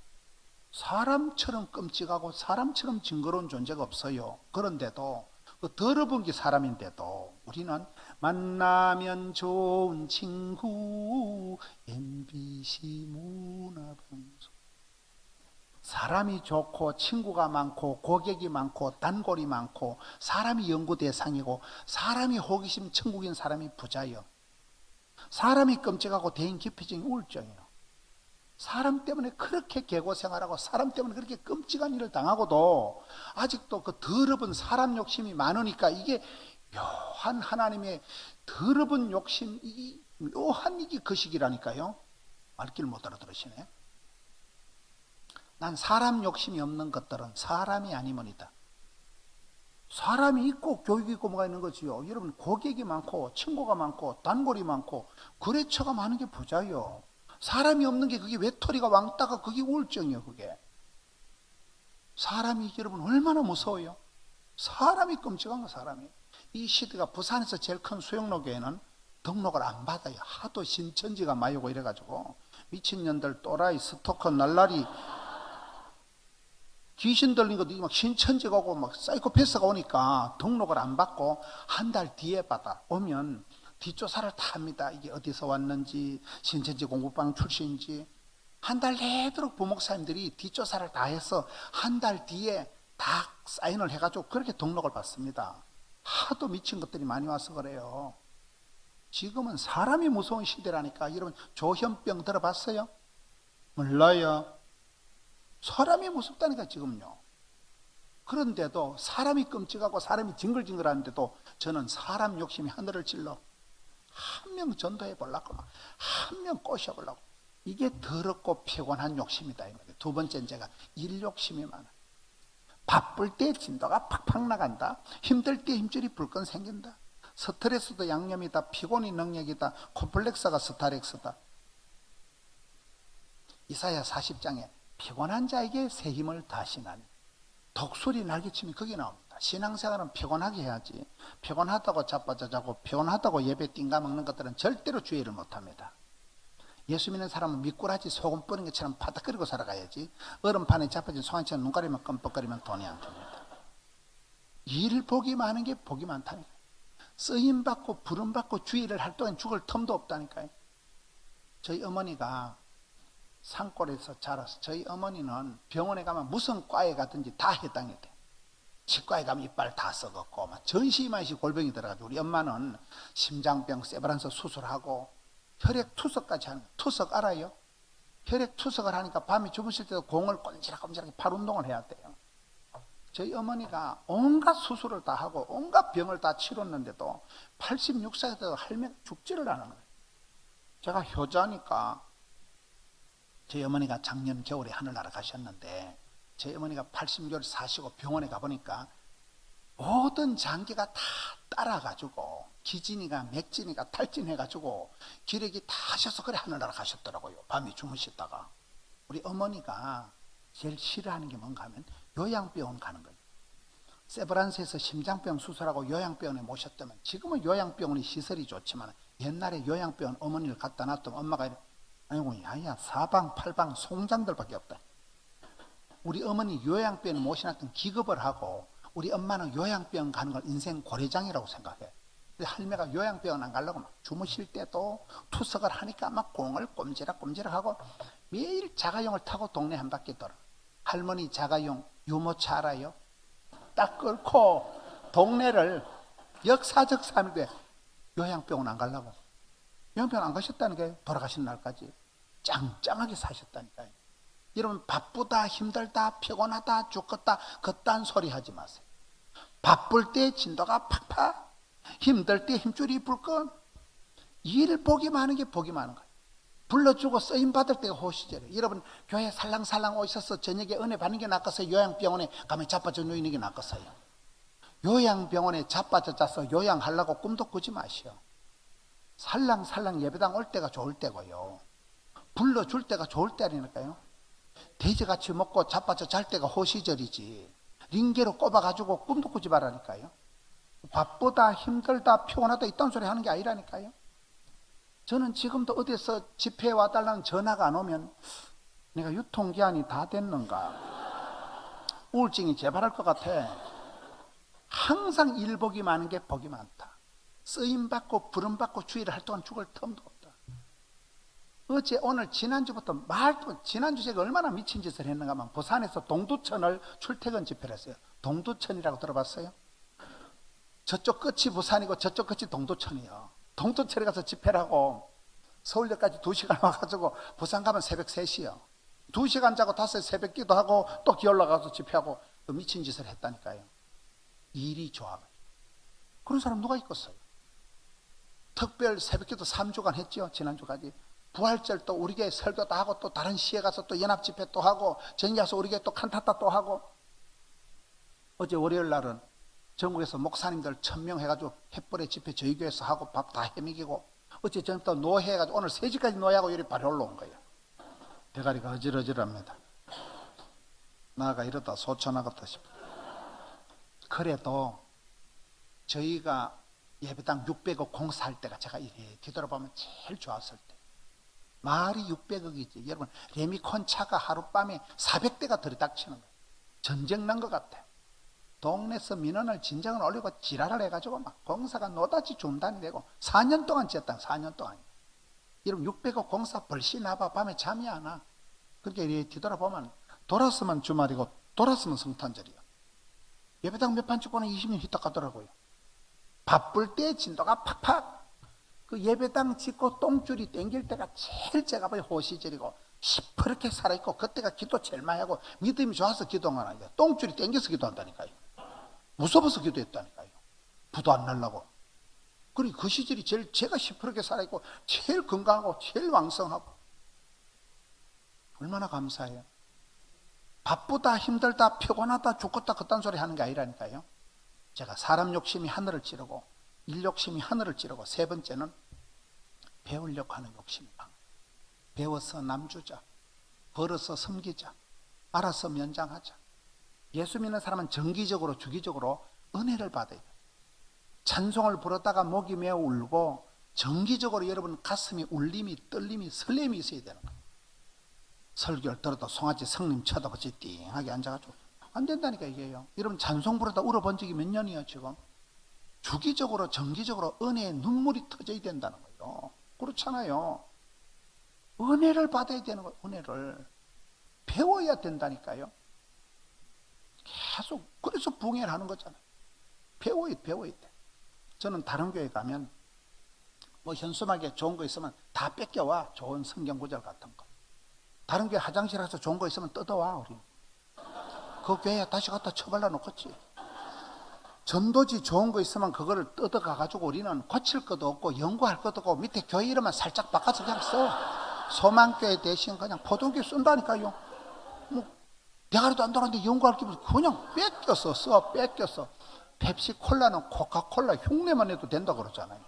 사람처럼 끔찍하고 사람처럼 징그러운 존재가 없어요. 그런데도 그 더러운 게 사람인데도 우리는 만나면 좋은 친구 MBC 문화방송. 사람이 좋고 친구가 많고 고객이 많고 단골이 많고 사람이 연구 대상이고 사람이 호기심 천국인 사람이 부자예요. 사람이 끔찍하고 대인 기피증이 우울증이에요. 사람 때문에 그렇게 개고생활하고 사람 때문에 그렇게 끔찍한 일을 당하고도 아직도 그 더러운 사람 욕심이 많으니까 이게 묘한 하나님의 더러운 욕심, 이 묘한 이게 그 시기라니까요. 말귀를 못 알아들으시네. 난 사람 욕심이 없는 것들은 사람이 아니면이다. 사람이 있고 교육이 있고 뭐가 있는 거지요. 여러분 고객이 많고 친구가 많고 단골이 많고 거래처가 많은 게 부자요. 사람이 없는 게 그게 외톨이가 왕따가 그게 우울증이에요. 그게 사람이 여러분 얼마나 무서워요. 사람이 끔찍한 거 사람이. 이 시대가 부산에서 제일 큰 수영로교회는 등록을 안 받아요. 하도 신천지가 많이 오고 이래가지고 미친년들 또라이 스토커 날라리 귀신 들린 것도 막 신천지가 오고 막 사이코패스가 오니까 등록을 안 받고 한 달 뒤에 받아 오면 뒷조사를 다 합니다. 이게 어디서 왔는지 신천지 공부방 출신인지 한 달 내도록 부목사님들이 뒷조사를 다 해서 한 달 뒤에 다 사인을 해가지고 그렇게 등록을 받습니다. 하도 미친 것들이 많이 와서 그래요. 지금은 사람이 무서운 시대라니까. 여러분 조현병 들어봤어요? 몰라요. 사람이 무섭다니까 지금요. 그런데도 사람이 끔찍하고 사람이 징글징글하는데도 저는 사람 욕심이 하늘을 찔러 한 명 전도해 보려고 한 명 꼬셔보려고. 이게 더럽고 피곤한 욕심이다. 두 번째는 제가 일 욕심이 많아. 바쁠 때 진도가 팍팍 나간다. 힘들 때 힘줄이 불끈 생긴다. 스트레스도 양념이다. 피곤이 능력이다. 콤플렉스가 스타렉스다. 이사야 40장에 피곤한 자에게 새 힘을 다시나니. 독수리 날개침이 거기 나옵니다. 신앙생활은 피곤하게 해야지. 피곤하다고 자빠져 자고 피곤하다고 예배 띵가 먹는 것들은 절대로 주의를 못합니다. 예수 믿는 사람은 미꾸라지 소금 뿌린 것처럼 바닥거리고 살아가야지. 얼음판에 자빠진 송아지처럼 눈가리만 껌뻑거리면 돈이 안 됩니다. 일 복이 많은 게 복이 많다니까요. 쓰임받고 부름받고 주의를 할 동안 죽을 틈도 없다니까요. 저희 어머니가 산골에서 자라서 저희 어머니는 병원에 가면 무슨 과에 가든지 다 해당이 돼. 치과에 가면 이빨 다 썩었고 막 전시만시 골병이 들어가지고 우리 엄마는 심장병 세브란스 수술하고 혈액 투석까지 하는 거예요. 투석 알아요? 혈액 투석을 하니까 밤에 주무실 때도 공을 꼼지락꼼지락하게 팔 운동을 해야 돼요. 저희 어머니가 온갖 수술을 다 하고 온갖 병을 다 치렀는데도 86세 때도 할매가 죽지를 않은 거예요. 제가 효자니까 저희 어머니가 작년 겨울에 하늘나라 가셨는데 저희 어머니가 86을 사시고 병원에 가보니까 모든 장기가 다 따라가지고 기진이가 맥진이가 탈진해가지고 기력이 다 하셔서 그래 하늘나라 가셨더라고요. 밤에 주무시다가. 우리 어머니가 제일 싫어하는 게 뭔가 하면 요양병원 가는 거예요. 세브란스에서 심장병 수술하고 요양병원에 모셨다면 지금은 요양병원이 시설이 좋지만 옛날에 요양병원 어머니를 갖다 놨더니 엄마가 아이고 야야 사방팔방 송장들밖에 없다. 우리 어머니 요양병원에 모셔놨던 기급을 하고 우리 엄마는 요양병원 가는 걸 인생 고래장이라고 생각해. 할매가 요양병원 안 가려고 막 주무실 때도 투석을 하니까 막 공을 꼼지락꼼지락하고 매일 자가용을 타고 동네 한 바퀴 돌아. 할머니 자가용 유모차 알아요? 딱 끌고 동네를 역사적 3일에 요양병원 안 가려고. 요양병원 안 가셨다는 게 돌아가신 날까지 짱짱하게 사셨다니까요. 여러분 바쁘다 힘들다 피곤하다 죽겠다 그딴 소리 하지 마세요. 바쁠 때 진도가 팍팍 힘들 때 힘줄이 불끈 일 복이 많은 게 복이 많은 거예요. 불러주고 쓰임받을 때가 호시절이에요. 여러분 교회 살랑살랑 오셔서 저녁에 은혜 받는 게 낫겠어요? 요양병원에 가면 자빠져 누이는 게 낫겠어요? 요양병원에 자빠져 자서 요양하려고 꿈도 꾸지 마시오. 살랑살랑 예배당 올 때가 좋을 때고요. 불러줄 때가 좋을 때라니까요. 돼지같이 먹고 자빠져 잘 때가 호시절이지 링게로 꼽아가지고 꿈도 꾸지 말라니까요. 바쁘다 힘들다 피곤하다 이딴 소리 하는 게 아니라니까요. 저는 지금도 어디서 집회에 와달라는 전화가 안 오면 내가 유통기한이 다 됐는가 우울증이 재발할 것 같아. 항상 일복이 많은 게 복이 많다. 쓰임받고 부름받고 주의를 할 동안 죽을 틈도 없다. 어제 오늘 지난주부터 지난주 제가 얼마나 미친 짓을 했는가 하면 부산에서 동두천을 출퇴근 집회를 했어요. 동두천이라고 들어봤어요? 저쪽 끝이 부산이고 저쪽 끝이 동두천이요. 동두천에 가서 집회를 하고 서울역까지 2시간 와가지고 부산 가면 새벽 3시요. 2시간 자고 5시에 새벽 기도하고 또 기 올라가서 집회하고 또 미친 짓을 했다니까요. 일이 좋아요. 그런 사람 누가 있겠어요? 특별 새벽 기도 3주간 했죠. 지난주까지. 부활절 또 우리 교회 설교 도 하고 또 다른 시에 가서 또 연합 집회 또 하고 전기 가서 우리 교회 또 칸타타 또 하고. 어제 월요일 날은 전국에서 목사님들 1000명 해가지고 햇불의 집회 저희 교회에서 하고 밥 다 해먹이고 어제 저녁 노회 해가지고 오늘 3시까지 노회하고 이리 발이 올라온 거예요. 대가리가 어질어질합니다. 나가 이러다 소천하겠다 싶어. 그래도 저희가 예배당 600억 공사할 때가 제가 이래 뒤돌아보면 제일 좋았을 때. 말이 600억이지. 여러분 레미콘 차가 하룻밤에 400대가 들이닥치는 거예요. 전쟁 난 것 같아. 동네에서 민원을 진정을 올리고 지랄을 해가지고 막 공사가 노다지 중단이 되고 4년 동안 지었다. 4년 동안. 여러분 600억 공사 벌시 나봐 밤에 잠이 안 와. 그렇게 이렇게 뒤돌아보면 돌았으면 주말이고 돌았으면 성탄절이야. 예배당 몇 판 찍고는 20년 히딱 가더라고요. 바쁠 때 진도가 팍팍. 그 예배당 짓고 똥줄이 땡길 때가 제일 제가 봐요 호시절이고 시퍼렇게 살아있고 그때가 기도 제일 많이 하고 믿음이 좋아서 기도한 아니에요. 똥줄이 땡겨서 기도한다니까요. 무서워서 기도했다니까요. 부도 안 날라고. 그리고 그 시절이 제일 제가 시퍼렇게 살아있고 제일 건강하고 제일 왕성하고 얼마나 감사해요. 바쁘다 힘들다 피곤하다 죽겠다 그딴 소리 하는 게 아니라니까요. 제가 사람 욕심이 하늘을 찌르고 일 욕심이 하늘을 찌르고 세 번째는 배우려고 하는 욕심이 강해요. 배워서 남주자, 벌어서 섬기자, 알아서 면장하자. 예수 믿는 사람은 정기적으로 주기적으로 은혜를 받아야 돼요. 찬송을 부르다가 목이 메어 울고 정기적으로 여러분 가슴이 울림이 떨림이 설렘이 있어야 되는 거예요. 설교를 들어도 송아지 성님 쳐다보지 띵하게 앉아가지고 안 된다니까 이게요. 여러분 찬송 부르다 울어본 적이 몇 년이에요 지금. 주기적으로 정기적으로 은혜의 눈물이 터져야 된다는 거예요. 그렇잖아요. 은혜를 받아야 되는 거예요. 은혜를 배워야 된다니까요. 계속 그래서 붕해를 하는 거잖아요. 배워야 돼. 저는 다른 교회 가면 뭐 현수막에 좋은 거 있으면 다 뺏겨와. 좋은 성경 구절 같은 거. 다른 교회 화장실 가서 좋은 거 있으면 뜯어와. 우리 그 교회에 다시 갖다 처발라 놓겠지. 전도지 좋은 거 있으면 그거를 뜯어가 가지고 우리는 고칠 것도 없고 연구할 것도 없고 밑에 교회 이름만 살짝 바꿔서 그냥 써. 소망교회 대신 그냥 포도교 쓴다니까요. 뭐 대가리도 안 들어갔는데 연구할 게 그냥 뺏겨서 써. 뺏겨서. 펩시콜라는 코카콜라 흉내만 해도 된다 그러잖아요.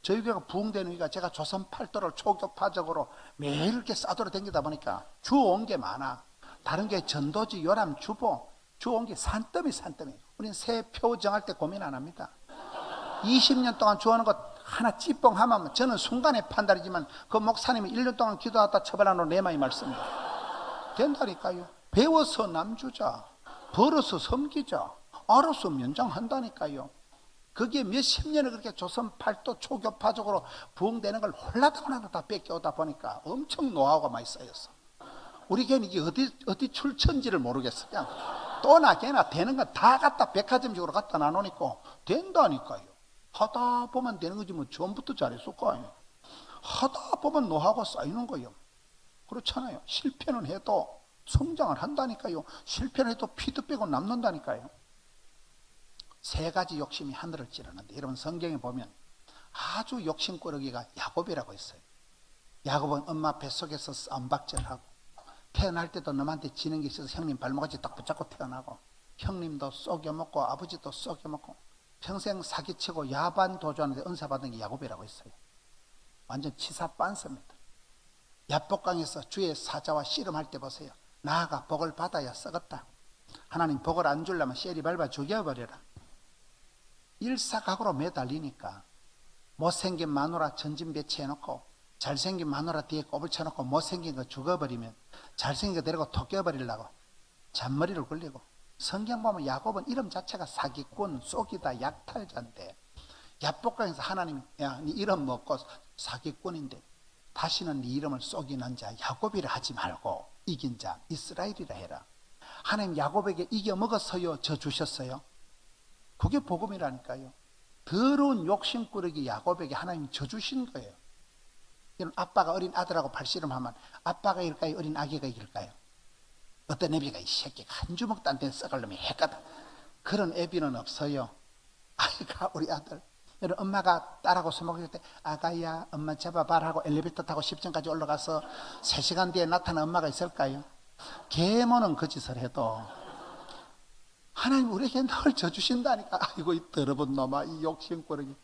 저희 교회가 부흥되는 이유가 제가 조선 팔도를 초교파적으로 매일 이렇게 싸돌아 다니다 보니까 주워온 게 많아. 다른 게 전도지, 요람, 주보 주워온 게 산더미. 우리는 새 표 정할 때 고민 안 합니다. 20년 동안 주워오는 것 하나 찌뽕하면 저는 순간에 판단이지만 그 목사님이 1년 동안 기도하다 처벌하는 내 마음이 말씀입니다. 된다니까요. 배워서 남주자, 벌어서 섬기자, 알아서 면장한다니까요. 그게 몇십 년을 그렇게 조선 팔도 초교파적으로 부흥되는 걸 홀라당하나 다 뺏겨오다 보니까 엄청 노하우가 많이 쌓였어. 우리 교회는 이게 어디 출처인지를 모르겠어. 그냥 또나 걔나 되는 건 다 갖다 백화점식으로 갖다 놔놓으니까 된다니까요. 하다 보면 되는 거지 뭐 처음부터 잘했을 거 아니에요. 하다 보면 노하우가 쌓이는 거예요. 그렇잖아요. 실패는 해도 성장을 한다니까요. 실패는 해도 피도 빼고 남는다니까요. 세 가지 욕심이 하늘을 찌르는데 여러분 성경에 보면 아주 욕심꾸러기가 야곱이라고 있어요. 야곱은 엄마 뱃속에서 쌈박질하고 태어날 때도 남한테 지는 게 있어서 형님 발목까지 딱 붙잡고 태어나고 형님도 쏘겨먹고 아버지도 쏘겨먹고 평생 사기치고 야반 도주하는데 은사받은 게 야곱이라고 있어요. 완전 치사 빤스입니다. 야복강에서 주의 사자와 씨름할 때 보세요. 나아가 복을 받아야 썩었다. 하나님 복을 안 주려면 쉐리 밟아 죽여버려라. 일사각오로 매달리니까 못생긴 마누라 전진 배치해놓고 잘생긴 마누라 뒤에 꼽을 쳐놓고 못생긴 거 죽어버리면 잘생긴 거 데리고 토껴버리려고 잔머리를 굴리고 성경 보면 야곱은 이름 자체가 사기꾼, 쏘기다, 약탈자인데 야복강에서 하나님이 야, 네 이름 먹고 사기꾼인데 다시는 네 이름을 쏘기는 자 야곱이라 하지 말고 이긴 자 이스라엘이라 해라. 하나님 야곱에게 이겨먹어서요 저 주셨어요. 그게 복음이라니까요. 더러운 욕심꾸러기 야곱에게 하나님이 져주신 거예요. 아빠가 어린 아들하고 팔씨름하면 아빠가 이길까요? 어린 아기가 이길까요? 어떤 애비가 이 새끼가 한 주먹도 안 된 썩을 놈이 했거든. 그런 애비는 없어요. 아이가 우리 아들. 여러분 엄마가 딸하고 술 먹을 때 아가야 엄마 잡아봐라 하고 엘리베이터 타고 10층까지 올라가서 3시간 뒤에 나타난 엄마가 있을까요? 계모는 그 짓을 해도 하나님 우리에게 늘 져주신다니까. 아이고 이 더러운 놈아 이 욕심꾸러기.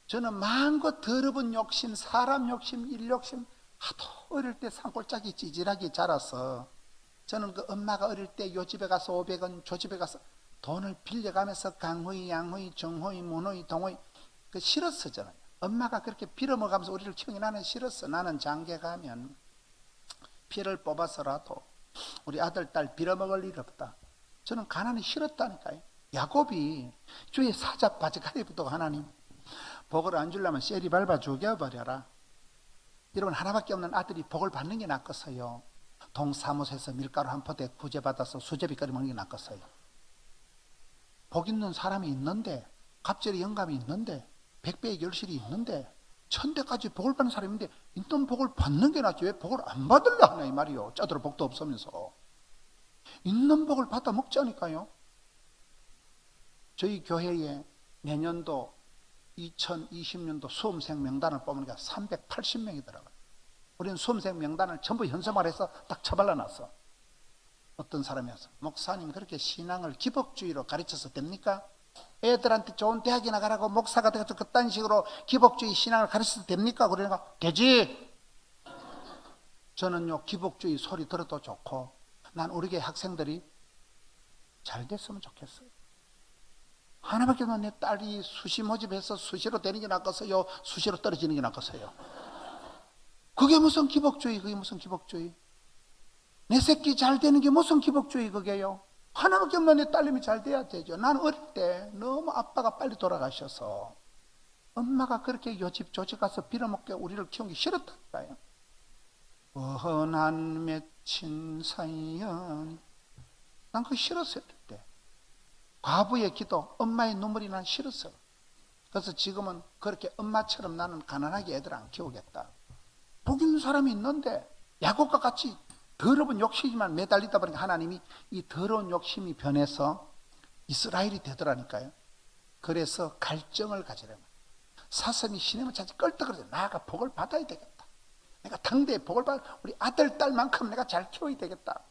저는 마음껏 더러운 욕심, 사람 욕심, 일 욕심 하도 어릴 때 산골짜기 찌질하게 자라서 저는 그 엄마가 어릴 때 요 집에 가서 500원, 저 집에 가서 돈을 빌려가면서 강호이, 양호이, 정호이, 문호이, 동호이 그 싫었어 저는. 엄마가 그렇게 빌어먹으면서 우리를 키우니 나는 싫었어. 나는 장계 가면 피를 뽑아서라도 우리 아들, 딸 빌어먹을 일 없다. 저는 가난이 싫었다니까요. 야곱이 주의 사자 바지가리 붙고 하나님 복을 안 주려면 셀이 밟아 죽여버려라. 여러분 하나밖에 없는 아들이 복을 받는 게 낫겠어요. 동사무소에서 밀가루 한 포대 구제받아서 수제비 끓여 먹는 게 낫겠어요. 복 있는 사람이 있는데 갑절의 영감이 있는데 백배의 결실이 있는데 천대까지 복을 받는 사람인데 있던 복을 받는 게 낫지 왜 복을 안 받으려 하나 이 말이요. 짜들어 복도 없으면서 있는 복을 받아 먹자니까요. 저희 교회에 내년도 2020년도 수험생 명단을 뽑으니까 380명이더라고요. 우리는 수험생 명단을 전부 현수막해서 딱 처발라놨어. 어떤 사람이 와서 목사님 그렇게 신앙을 기복주의로 가르쳐서 됩니까? 애들한테 좋은 대학에 나가라고 목사가 돼서 그딴 식으로 기복주의 신앙을 가르쳐서 됩니까? 그러니까 되지. 저는요 기복주의 소리 들어도 좋고 난 우리 교회 학생들이 잘 됐으면 좋겠어요. 하나밖에 없는 내 딸이 수시 모집해서 수시로 되는 게 낫겠어요? 수시로 떨어지는 게 낫겠어요? 그게 무슨 기복주의? 그게 무슨 기복주의? 내 새끼 잘 되는 게 무슨 기복주의 그게요? 하나밖에 없는 내 딸님이 잘 돼야 되죠. 나는 어릴 때 너무 아빠가 빨리 돌아가셔서 엄마가 그렇게 요 집 저 집 가서 빌어먹게 우리를 키운 게 싫었다니까요. 원한 맺힌 사연. 난 그거 싫었어요. 그때 과부의 기도, 엄마의 눈물이 난 싫었어. 그래서 지금은 그렇게 엄마처럼 나는 가난하게 애들 안 키우겠다. 복 있는 사람이 있는데 야곱과 같이 더러운 욕심만 매달리다 보니까 하나님이 이 더러운 욕심이 변해서 이스라엘이 되더라니까요. 그래서 갈증을 가지려면 사슴이 시냇을 찾아 껄떡거려서 나가 복을 받아야 되겠다. 내가 당대에 복을 받아 우리 아들 딸만큼 내가 잘 키워야 되겠다.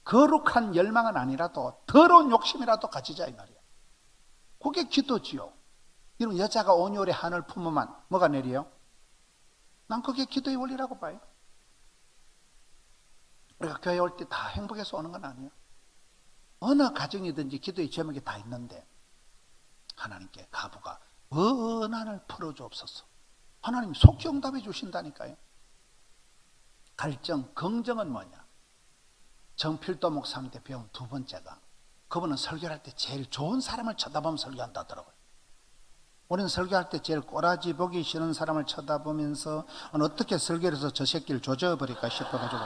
거룩한 열망은 아니라도 더러운 욕심이라도 가지자 이 말이야. 그게 기도지요. 여러분 여자가 온유월에 한을 품으면 뭐가 내려요? 난 그게 기도의 원리라고 봐요. 우리가 교회 올 때 다 행복해서 오는 건 아니에요. 어느 가정이든지 기도의 제목이 다 있는데 하나님께 가부가 원한을 풀어주옵소서. 하나님 속정답해 주신다니까요. 갈증, 긍정은 뭐냐? 정필도 목사님한테 배운 두 번째가 그분은 설교할 때 제일 좋은 사람을 쳐다보면 설교한다더라고요. 우리는 설교할 때 제일 꼬라지 보기 싫은 사람을 쳐다보면서 어떻게 설교를 해서 저 새끼를 조져버릴까 싶어가지고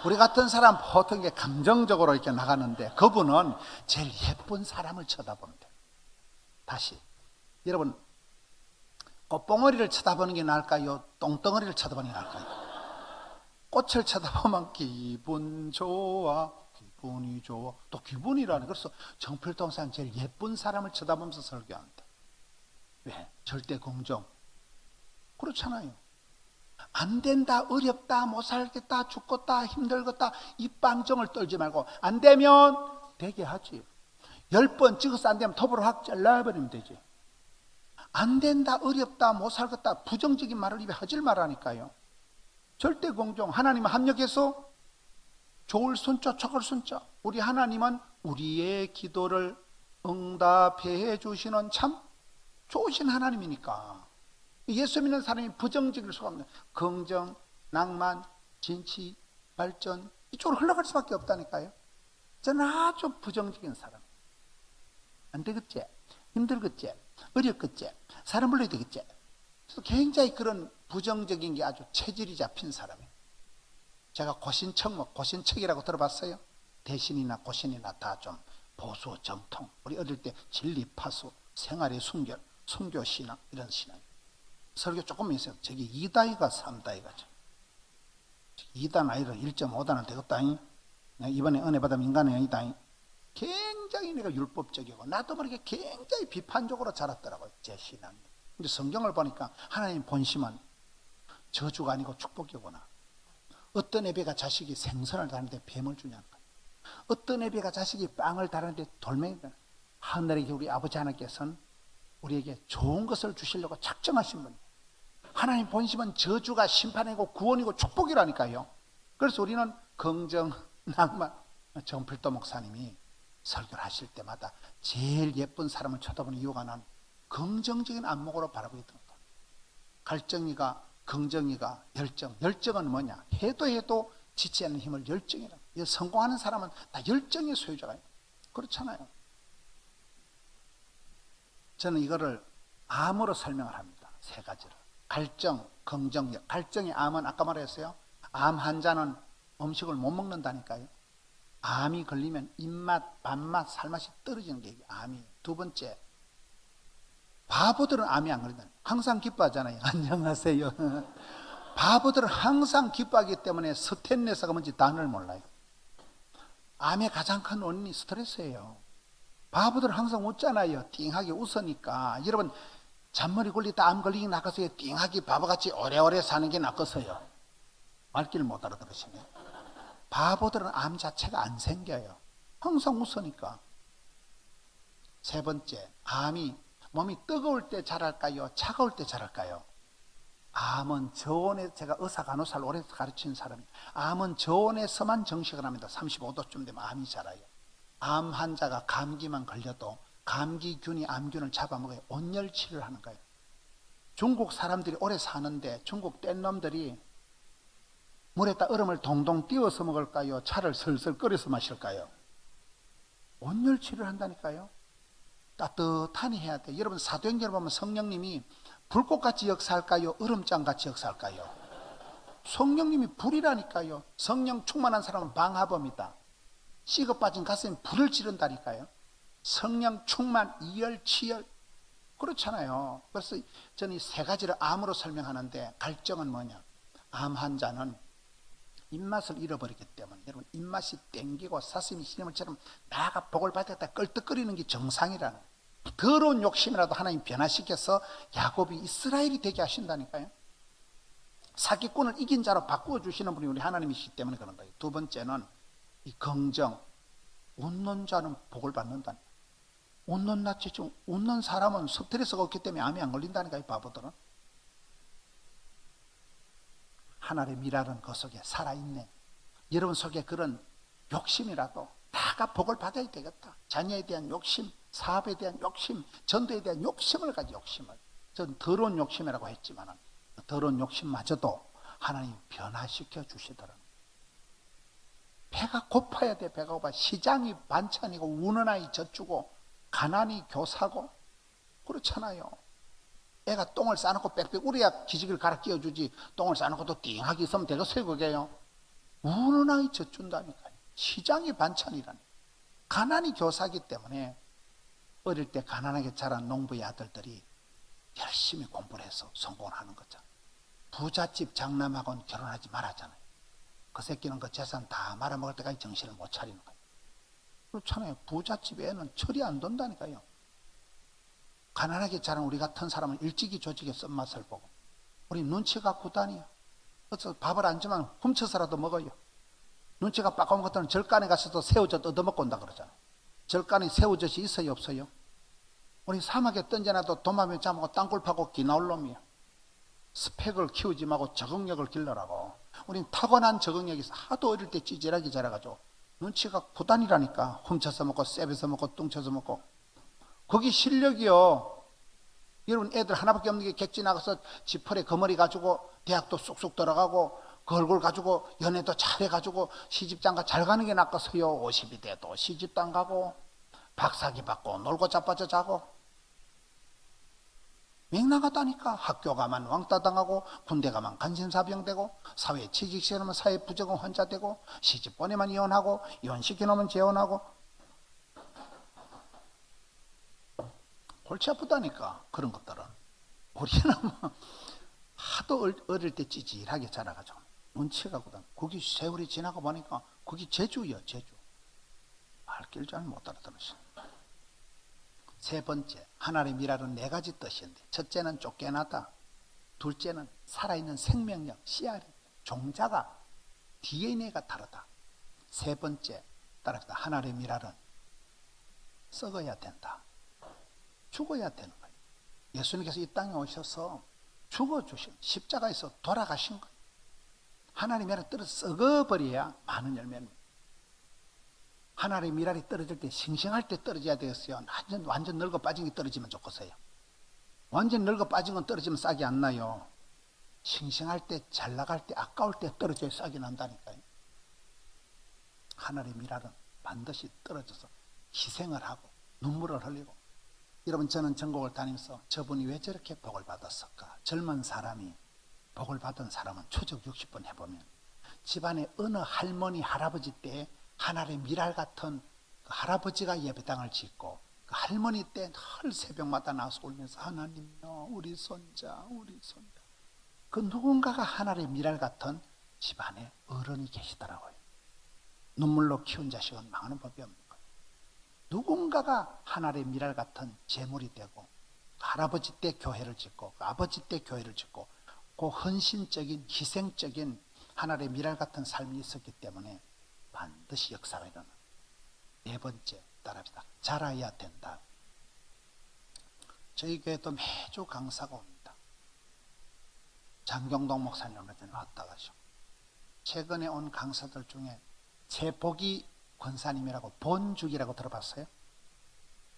우리 같은 사람 보통 게 감정적으로 이렇게 나가는데 그분은 제일 예쁜 사람을 쳐다보면 돼요. 다시 여러분 꽃봉오리를 쳐다보는 게 나을까요? 똥덩어리를 쳐다보는 게 나을까요? 꽃을 쳐다보면 기분 좋아, 기분이 좋아. 또 기분이라는. 그래서 정필동산 제일 예쁜 사람을 쳐다보면서 설교한다. 왜? 절대 공정. 그렇잖아요. 안 된다, 어렵다, 못 살겠다, 죽겠다, 힘들겠다 이 빵정을 떨지 말고 안 되면 되게 하지. 10번 찍어서 안 되면 톱으로 확 잘라버리면 되지. 안 된다, 어렵다, 못 살겠다 부정적인 말을 입에 하질 말라니까요. 절대 공정. 하나님은 합력해서 좋을 손자, 좋을 손자. 우리 하나님은 우리의 기도를 응답해 주시는 참 좋으신 하나님이니까. 예수 믿는 사람이 부정적일 수가 없는. 긍정, 낭만, 진취, 발전 이쪽으로 흘러갈 수밖에 없다니까요. 저는 아주 부정적인 사람. 안 되겠지? 힘들겠지? 어렵겠지? 사람 불러야 되겠지? 그래서 굉장히 그런 부정적인 게 아주 체질이 잡힌 사람이에요. 제가 고신척목, 고신척이라고 들어봤어요? 대신이나 고신이나 다 좀 보수, 정통. 우리 어릴 때 진리, 파수, 생활의 순결, 순교 신앙 이런 신앙. 설교 조금 있어요. 저기 2다이가 3다이가죠. 2단 아이를 1.5단은 되겠다. 이번에 은혜 받으면 인간의 영이다. 굉장히 내가 율법적이고 나도 모르게 굉장히 비판적으로 자랐더라고요. 제 신앙이. 근데 성경을 보니까 하나님 본심은 저주가 아니고 축복이구나. 어떤 애비가 자식이 생선을 다루는데 뱀을 주냐는 거예요. 어떤 애비가 자식이 빵을 다루는데 돌멩이를. 하늘의 우리 아버지 하나님께서는 우리에게 좋은 것을 주시려고 작정하신 분이에요. 하나님 본심은 저주가 심판이고 구원이고 축복이라니까요. 그래서 우리는 긍정, 낭만. 정필도 목사님이 설교를 하실 때마다 제일 예쁜 사람을 쳐다보는 이유가 난 긍정적인 안목으로 바라보게 됩니다. 갈증이가, 긍정이가, 열정. 열정은 뭐냐? 해도 지치 않는 힘을 열정이라. 성공하는 사람은 다 열정의 소유자가요. 그렇잖아요. 저는 이거를 암으로 설명을 합니다. 세 가지를. 갈증, 긍정, 갈증의 암은 아까 말했어요. 암 환자는 음식을 못 먹는다니까요. 암이 걸리면 입맛, 밥맛, 살맛이 떨어지는 게 암이에요. 두 번째, 바보들은 암이 안 걸린다. 항상 기뻐하잖아요. 안녕하세요. 바보들은 항상 기뻐하기 때문에 스트레스가 뭔지 단어를 몰라요. 암의 가장 큰 원인이 스트레스예요. 바보들은 항상 웃잖아요. 띵하게 웃으니까. 여러분 잔머리 굴리다 암 걸리기 낫겠어요? 띵하게 바보같이 오래오래 사는 게 낫겠어요? 말귀를 못 알아들으시네. 바보들은 암 자체가 안 생겨요. 항상 웃으니까. 세 번째, 암이 몸이 뜨거울 때 자랄까요? 차가울 때 자랄까요? 암은 저온에, 제가 의사 간호사를 오래 가르친 사람이, 암은 저온에서만 정식을 합니다. 35도쯤 되면 암이 자라요. 암 환자가 감기만 걸려도 감기균이 암균을 잡아먹어요. 온열치료를 하는 거예요. 중국 사람들이 오래 사는데 중국 뗀 놈들이 물에다 얼음을 동동 띄워서 먹을까요? 차를 슬슬 끓여서 마실까요? 온열치료를 한다니까요. 따뜻하니 해야 돼. 여러분 사도행전을 보면 성령님이 불꽃같이 역사할까요? 얼음장같이 역사할까요? 성령님이 불이라니까요. 성령 충만한 사람은 방화범이다. 식어 빠진 가슴에 불을 지른다니까요. 성령 충만, 이열, 치열. 그렇잖아요. 그래서 저는 이 세 가지를 암으로 설명하는데, 갈증은 뭐냐? 암 환자는 입맛을 잃어버리기 때문에, 여러분, 입맛이 땡기고 사슴이 시냇물처럼 나가 복을 받았다 끌떡거리는 게 정상이라는 거예요. 더러운 욕심이라도 하나님 변화시켜서 야곱이 이스라엘이 되게 하신다니까요. 사기꾼을 이긴 자로 바꾸어 주시는 분이 우리 하나님이시기 때문에 그런 거예요. 두 번째는 이 긍정, 웃는 자는 복을 받는다. 웃는 낯이 좀, 웃는 사람은 스트레스가 없기 때문에 암이 안 걸린다니까요, 바보들은. 하나님의 미랄은 그 속에 살아있네. 여러분 속에 그런 욕심이라도 다가 복을 받아야 되겠다. 자녀에 대한 욕심, 사업에 대한 욕심, 전도에 대한 욕심을 가지고 욕심을. 전 더러운 욕심이라고 했지만 더러운 욕심마저도 하나님 변화시켜 주시더라고요. 배가 고파야 돼. 배가 고파. 시장이 반찬이고 우는 아이 젖주고 가난이 교사고 그렇잖아요. 애가 똥을 싸놓고 빽빽 우려야 기지개를 갈아 끼워주지. 똥을 싸놓고 또 띵하게 있으면 되겠어요 그게요. 우는 아이 젖준다니까요. 시장이 반찬이라니. 가난이 교사이기 때문에 어릴 때 가난하게 자란 농부의 아들들이 열심히 공부를 해서 성공을 하는 거죠. 부잣집 장남하고는 결혼하지 말았잖아요. 그 새끼는 그 재산 다 말아먹을 때까지 정신을 못 차리는 거예요. 그렇잖아요. 부잣집 애는 철이 안 돈다니까요. 가난하게 자란 우리 같은 사람은 일찍이 조직의 쓴맛을 보고 우리 눈치가 구단이야. 그래서 밥을 안 주면 훔쳐서라도 먹어요. 눈치가 빠까운 것들은 절간에 가서도 새우젓 얻어먹고 온다 그러잖아요. 절간에 새우젓이 있어요 없어요? 우리 사막에 던져놔도 도마뱀 잡고 땅굴 파고 기나올 놈이야. 스펙을 키우지 말고 적응력을 길러라고. 우린 타고난 적응력이 있어. 하도 어릴 때 찌질하게 자라가지고 눈치가 구단이라니까. 훔쳐서 먹고 쎄배서 먹고 뚱쳐서 먹고. 거기 실력이요. 여러분 애들 하나밖에 없는 게 객지 나가서 지퍼에 거머리 가지고 대학도 쑥쑥 들어가고 그 얼굴 가지고 연애도 잘해가지고 시집장가 잘 가는 게 낫겠어요. 50이 돼도 시집도 안 가고 박사기 받고 놀고 자빠져 자고 맹랑하다니까. 학교 가면 왕따 당하고 군대 가면 간신사병 되고 사회에 취직시키면 사회 부적응 환자 되고 시집 보내면 이혼하고 이혼시켜놓으면 재혼하고 골치 아프다니까. 그런 것들은 우리는 뭐 하도 어릴 때 찌질하게 자라가지고 눈치가 거든. 거기 세월이 지나고 보니까 거기 제주요 제주. 말길 잘 못 알아들으시네. 세 번째, 하나님의 미랄은 네 가지 뜻인데, 첫째는 쫓겨나다, 둘째는 살아있는 생명력, 씨알이, 종자가, DNA가 다르다. 세 번째, 따라합니다. 하나님의 미랄은 썩어야 된다. 죽어야 되는 거예요. 예수님께서 이 땅에 오셔서 죽어주신, 십자가에서 돌아가신 거예요. 하나님의 미랄은 떨어져 썩어버려야 많은 열매입니다. 하나님의 미랄이 떨어질 때 싱싱할 때 떨어져야 되겠어요. 완전 늙어 빠진 게 떨어지면 좋겠어요. 완전 늙어 빠진 건 떨어지면 싹이 안 나요. 싱싱할 때, 잘 나갈 때, 아까울 때 떨어져야 싹이 난다니까요. 하나님의 미랄은 반드시 떨어져서 희생을 하고 눈물을 흘리고. 여러분, 저는 전국을 다니면서 저분이 왜 저렇게 복을 받았을까? 젊은 사람이 복을 받은 사람은 추적 60번 해보면 집안에 어느 할머니, 할아버지 때 하나님의 미랄 같은 그 할아버지가 예배당을 짓고 그 할머니 때 늘 새벽마다 나와서 울면서 하나님요 우리 손자 그 누군가가 하나님의 미랄 같은 집안에 어른이 계시더라고요. 눈물로 키운 자식은 망하는 법이 없는 거예요. 누군가가 하나님의 미랄 같은 제물이 되고 그 할아버지 때 교회를 짓고 그 아버지 때 교회를 짓고 그 헌신적인 희생적인 하나님의 미랄 같은 삶이 있었기 때문에 반드시 역사가 일어나. 네 번째, 따라합시다. 자라야 된다. 저희 교회도 매주 강사가 옵니다. 장경동 목사님 얼마 전에 왔다 가시고 최근에 온 강사들 중에 최복이 권사님이라고 본죽이라고 들어봤어요?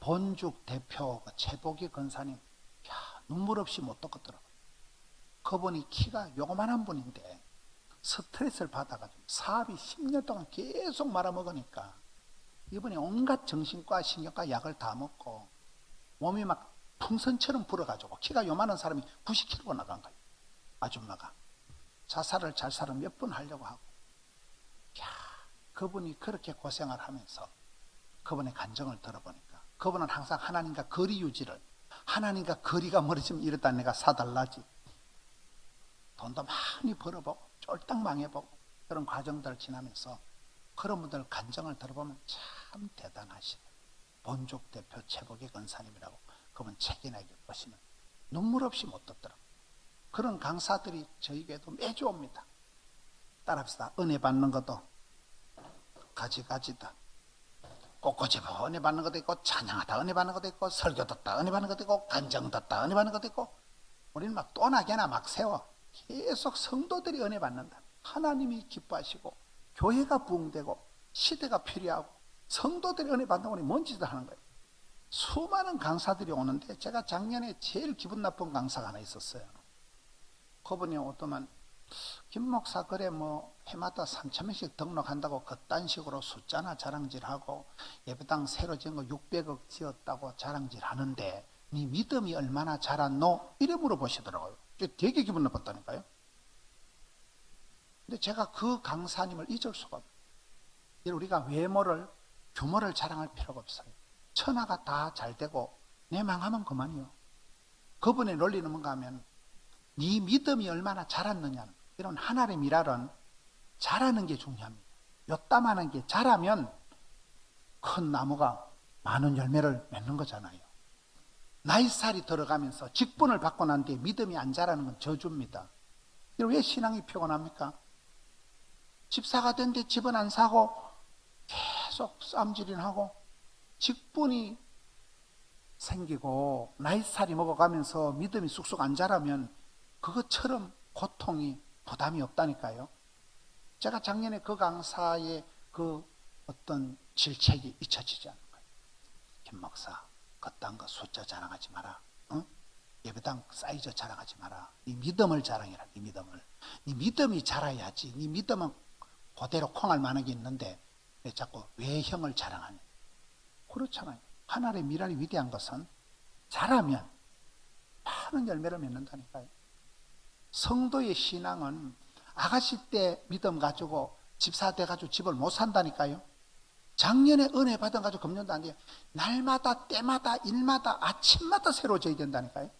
본죽 대표 최복이 권사님, 야, 눈물 없이 못 듣겠더라고요. 그분이 키가 요만한 분인데 스트레스를 받아가지고 사업이 10년 동안 계속 말아먹으니까 이분이 온갖 정신과 신경과 약을 다 먹고 몸이 막 풍선처럼 불어가지고 키가 요만한 사람이 90kg 나간 거예요. 아줌마가. 자살을 잘살을 몇 번 하려고 하고, 야, 그분이 그렇게 고생을 하면서 그분의 간정을 들어보니까 그분은 항상 하나님과 거리 유지를, 하나님과 거리가 멀어지면 이랬다 내가 사달라지, 돈도 많이 벌어보고 쫄딱 망해보고 그런 과정들을 지나면서 그런 분들 간정을 들어보면 참 대단하시네. 본족 대표 최복의 권사님이라고 그분 책이나 보시면 눈물 없이 못 듣더라고요. 그런 강사들이 저희 교회도 매주 옵니다. 따라합시다. 은혜 받는 것도 가지가지다. 꽃꽂이보 은혜 받는 것도 있고, 찬양하다 은혜 받는 것도 있고, 설교 듣다 은혜 받는 것도 있고, 간정 듣다 은혜 받는 것도 있고, 우리는 막 또나게나 막 세워 계속 성도들이 은혜 받는다. 하나님이 기뻐하시고 교회가 부흥되고 시대가 필요하고 성도들이 은혜 받는다고 뭔 짓을 하는 거예요. 수많은 강사들이 오는데 제가 작년에 제일 기분 나쁜 강사가 하나 있었어요. 그분이 오더만 김 목사 그래 뭐 해마다 3,000명씩 등록한다고 그딴 식으로 숫자나 자랑질하고 예배당 새로 지은 거 600억 지었다고 자랑질 하는데 네 믿음이 얼마나 자랐노? 이래 물어보시더라고요. 되게 기분 나빴다니까요. 근데 제가 그 강사님을 잊을 수가 없어요. 우리가 외모를, 규모를 자랑할 필요가 없어요. 천하가 다 잘 되고 내 망하면 그만이요. 그분의 논리는 뭔가 하면 네 믿음이 얼마나 자랐느냐, 이런 하나님의 미랄은 자라는 게 중요합니다. 요따만한 게 자라면 큰 나무가 많은 열매를 맺는 거잖아요. 나이살이 들어가면서 직분을 받고 난 뒤에 믿음이 안 자라는 건 저주입니다. 왜 신앙이 피곤합니까? 집사가 된데 집은 안 사고 계속 쌈질인하고 직분이 생기고 나이살이 먹어가면서 믿음이 쑥쑥 안 자라면 그것처럼 고통이 부담이 없다니까요. 제가 작년에 그 강사의 그 어떤 질책이 잊혀지지 않는 거예요. 김 목사 그딴 거 숫자 자랑하지 마라. 응? 예배당 사이즈 자랑하지 마라. 네 믿음을 자랑해라. 네 믿음을. 네 믿음이 자라야지. 네 믿음은 그대로 콩알 만한 게 있는데 왜 자꾸 외형을 자랑하냐. 그렇잖아요. 하나님의 미랄이 위대한 것은 자라면 많은 열매를 맺는다니까요. 성도의 신앙은 아가씨 때 믿음 가지고 집사 돼 가지고 집을 못 산다니까요. 작년에 은혜 받은 가지고 금년도 안 돼요. 날마다 때마다 일마다 아침마다 새로워져야 된다니까요.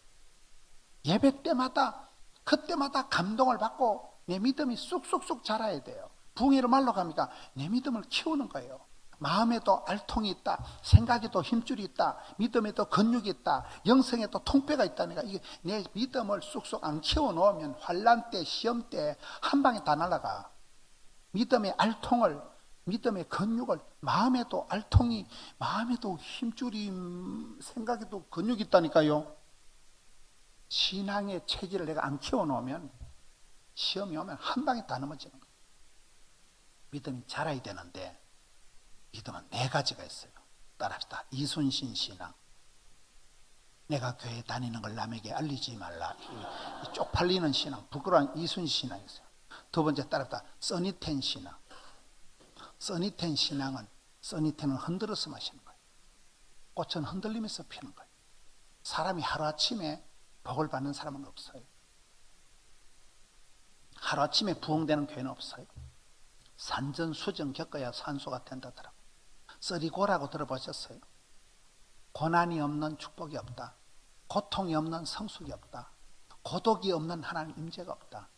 예배 때마다 그때마다 감동을 받고 내 믿음이 쑥쑥쑥 자라야 돼요. 붕이로 말로 갑니까? 내 믿음을 키우는 거예요. 마음에도 알통이 있다, 생각에도 힘줄이 있다, 믿음에도 근육이 있다, 영성에도 통뼈가 있다니까. 이게 내 믿음을 쑥쑥 안 키워 놓으면 환난 때, 시험 때 한 방에 다 날아가. 믿음의 알통을, 믿음의 근육을, 마음에도 알통이, 마음에도 힘줄이, 생각에도 근육이 있다니까요. 신앙의 체질을 내가 안 키워 놓으면 시험이 오면 한 방에 다 넘어지는 거예요. 믿음이 자라야 되는데 믿음은 네 가지가 있어요. 따라합시다. 이순신 신앙. 내가 교회 다니는 걸 남에게 알리지 말라. 이 쪽팔리는 신앙, 부끄러운 이순신 신앙이 있어요. 두 번째 따라합시다. 써니텐 신앙. 써니텐 신앙은, 써니텐은 흔들어서 마시는 거예요. 꽃은 흔들리면서 피는 거예요. 사람이 하루아침에 복을 받는 사람은 없어요. 하루아침에 부흥되는 교회는 없어요. 산전수전 겪어야 산소가 된다더라고요. 쓰리고라고 들어보셨어요? 고난이 없는 축복이 없다. 고통이 없는 성숙이 없다. 고독이 없는 하나님 임재가 없다.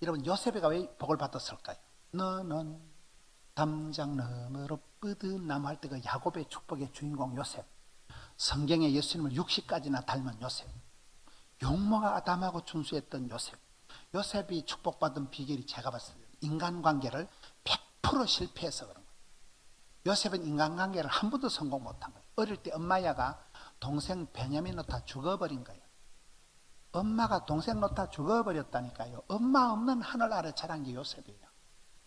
여러분, 요셉이가 왜 복을 받았을까요? 너는 담장 너머로 뻗은 나무 할 때 그 야곱의 축복의 주인공 요셉. 성경에 예수님을 60까지나 닮은 요셉. 용모가 아담하고 준수했던 요셉. 요셉이 축복받은 비결이 제가 봤을 때 인간관계를 100% 실패해서 그런 거예요. 요셉은 인간관계를 한 번도 성공 못한 거예요. 어릴 때 엄마야가 동생 베냐민 놓다 죽어버린 거예요. 엄마가 동생 놓다 죽어버렸다니까요. 엄마 없는 하늘 아래 자란 게 요셉이에요.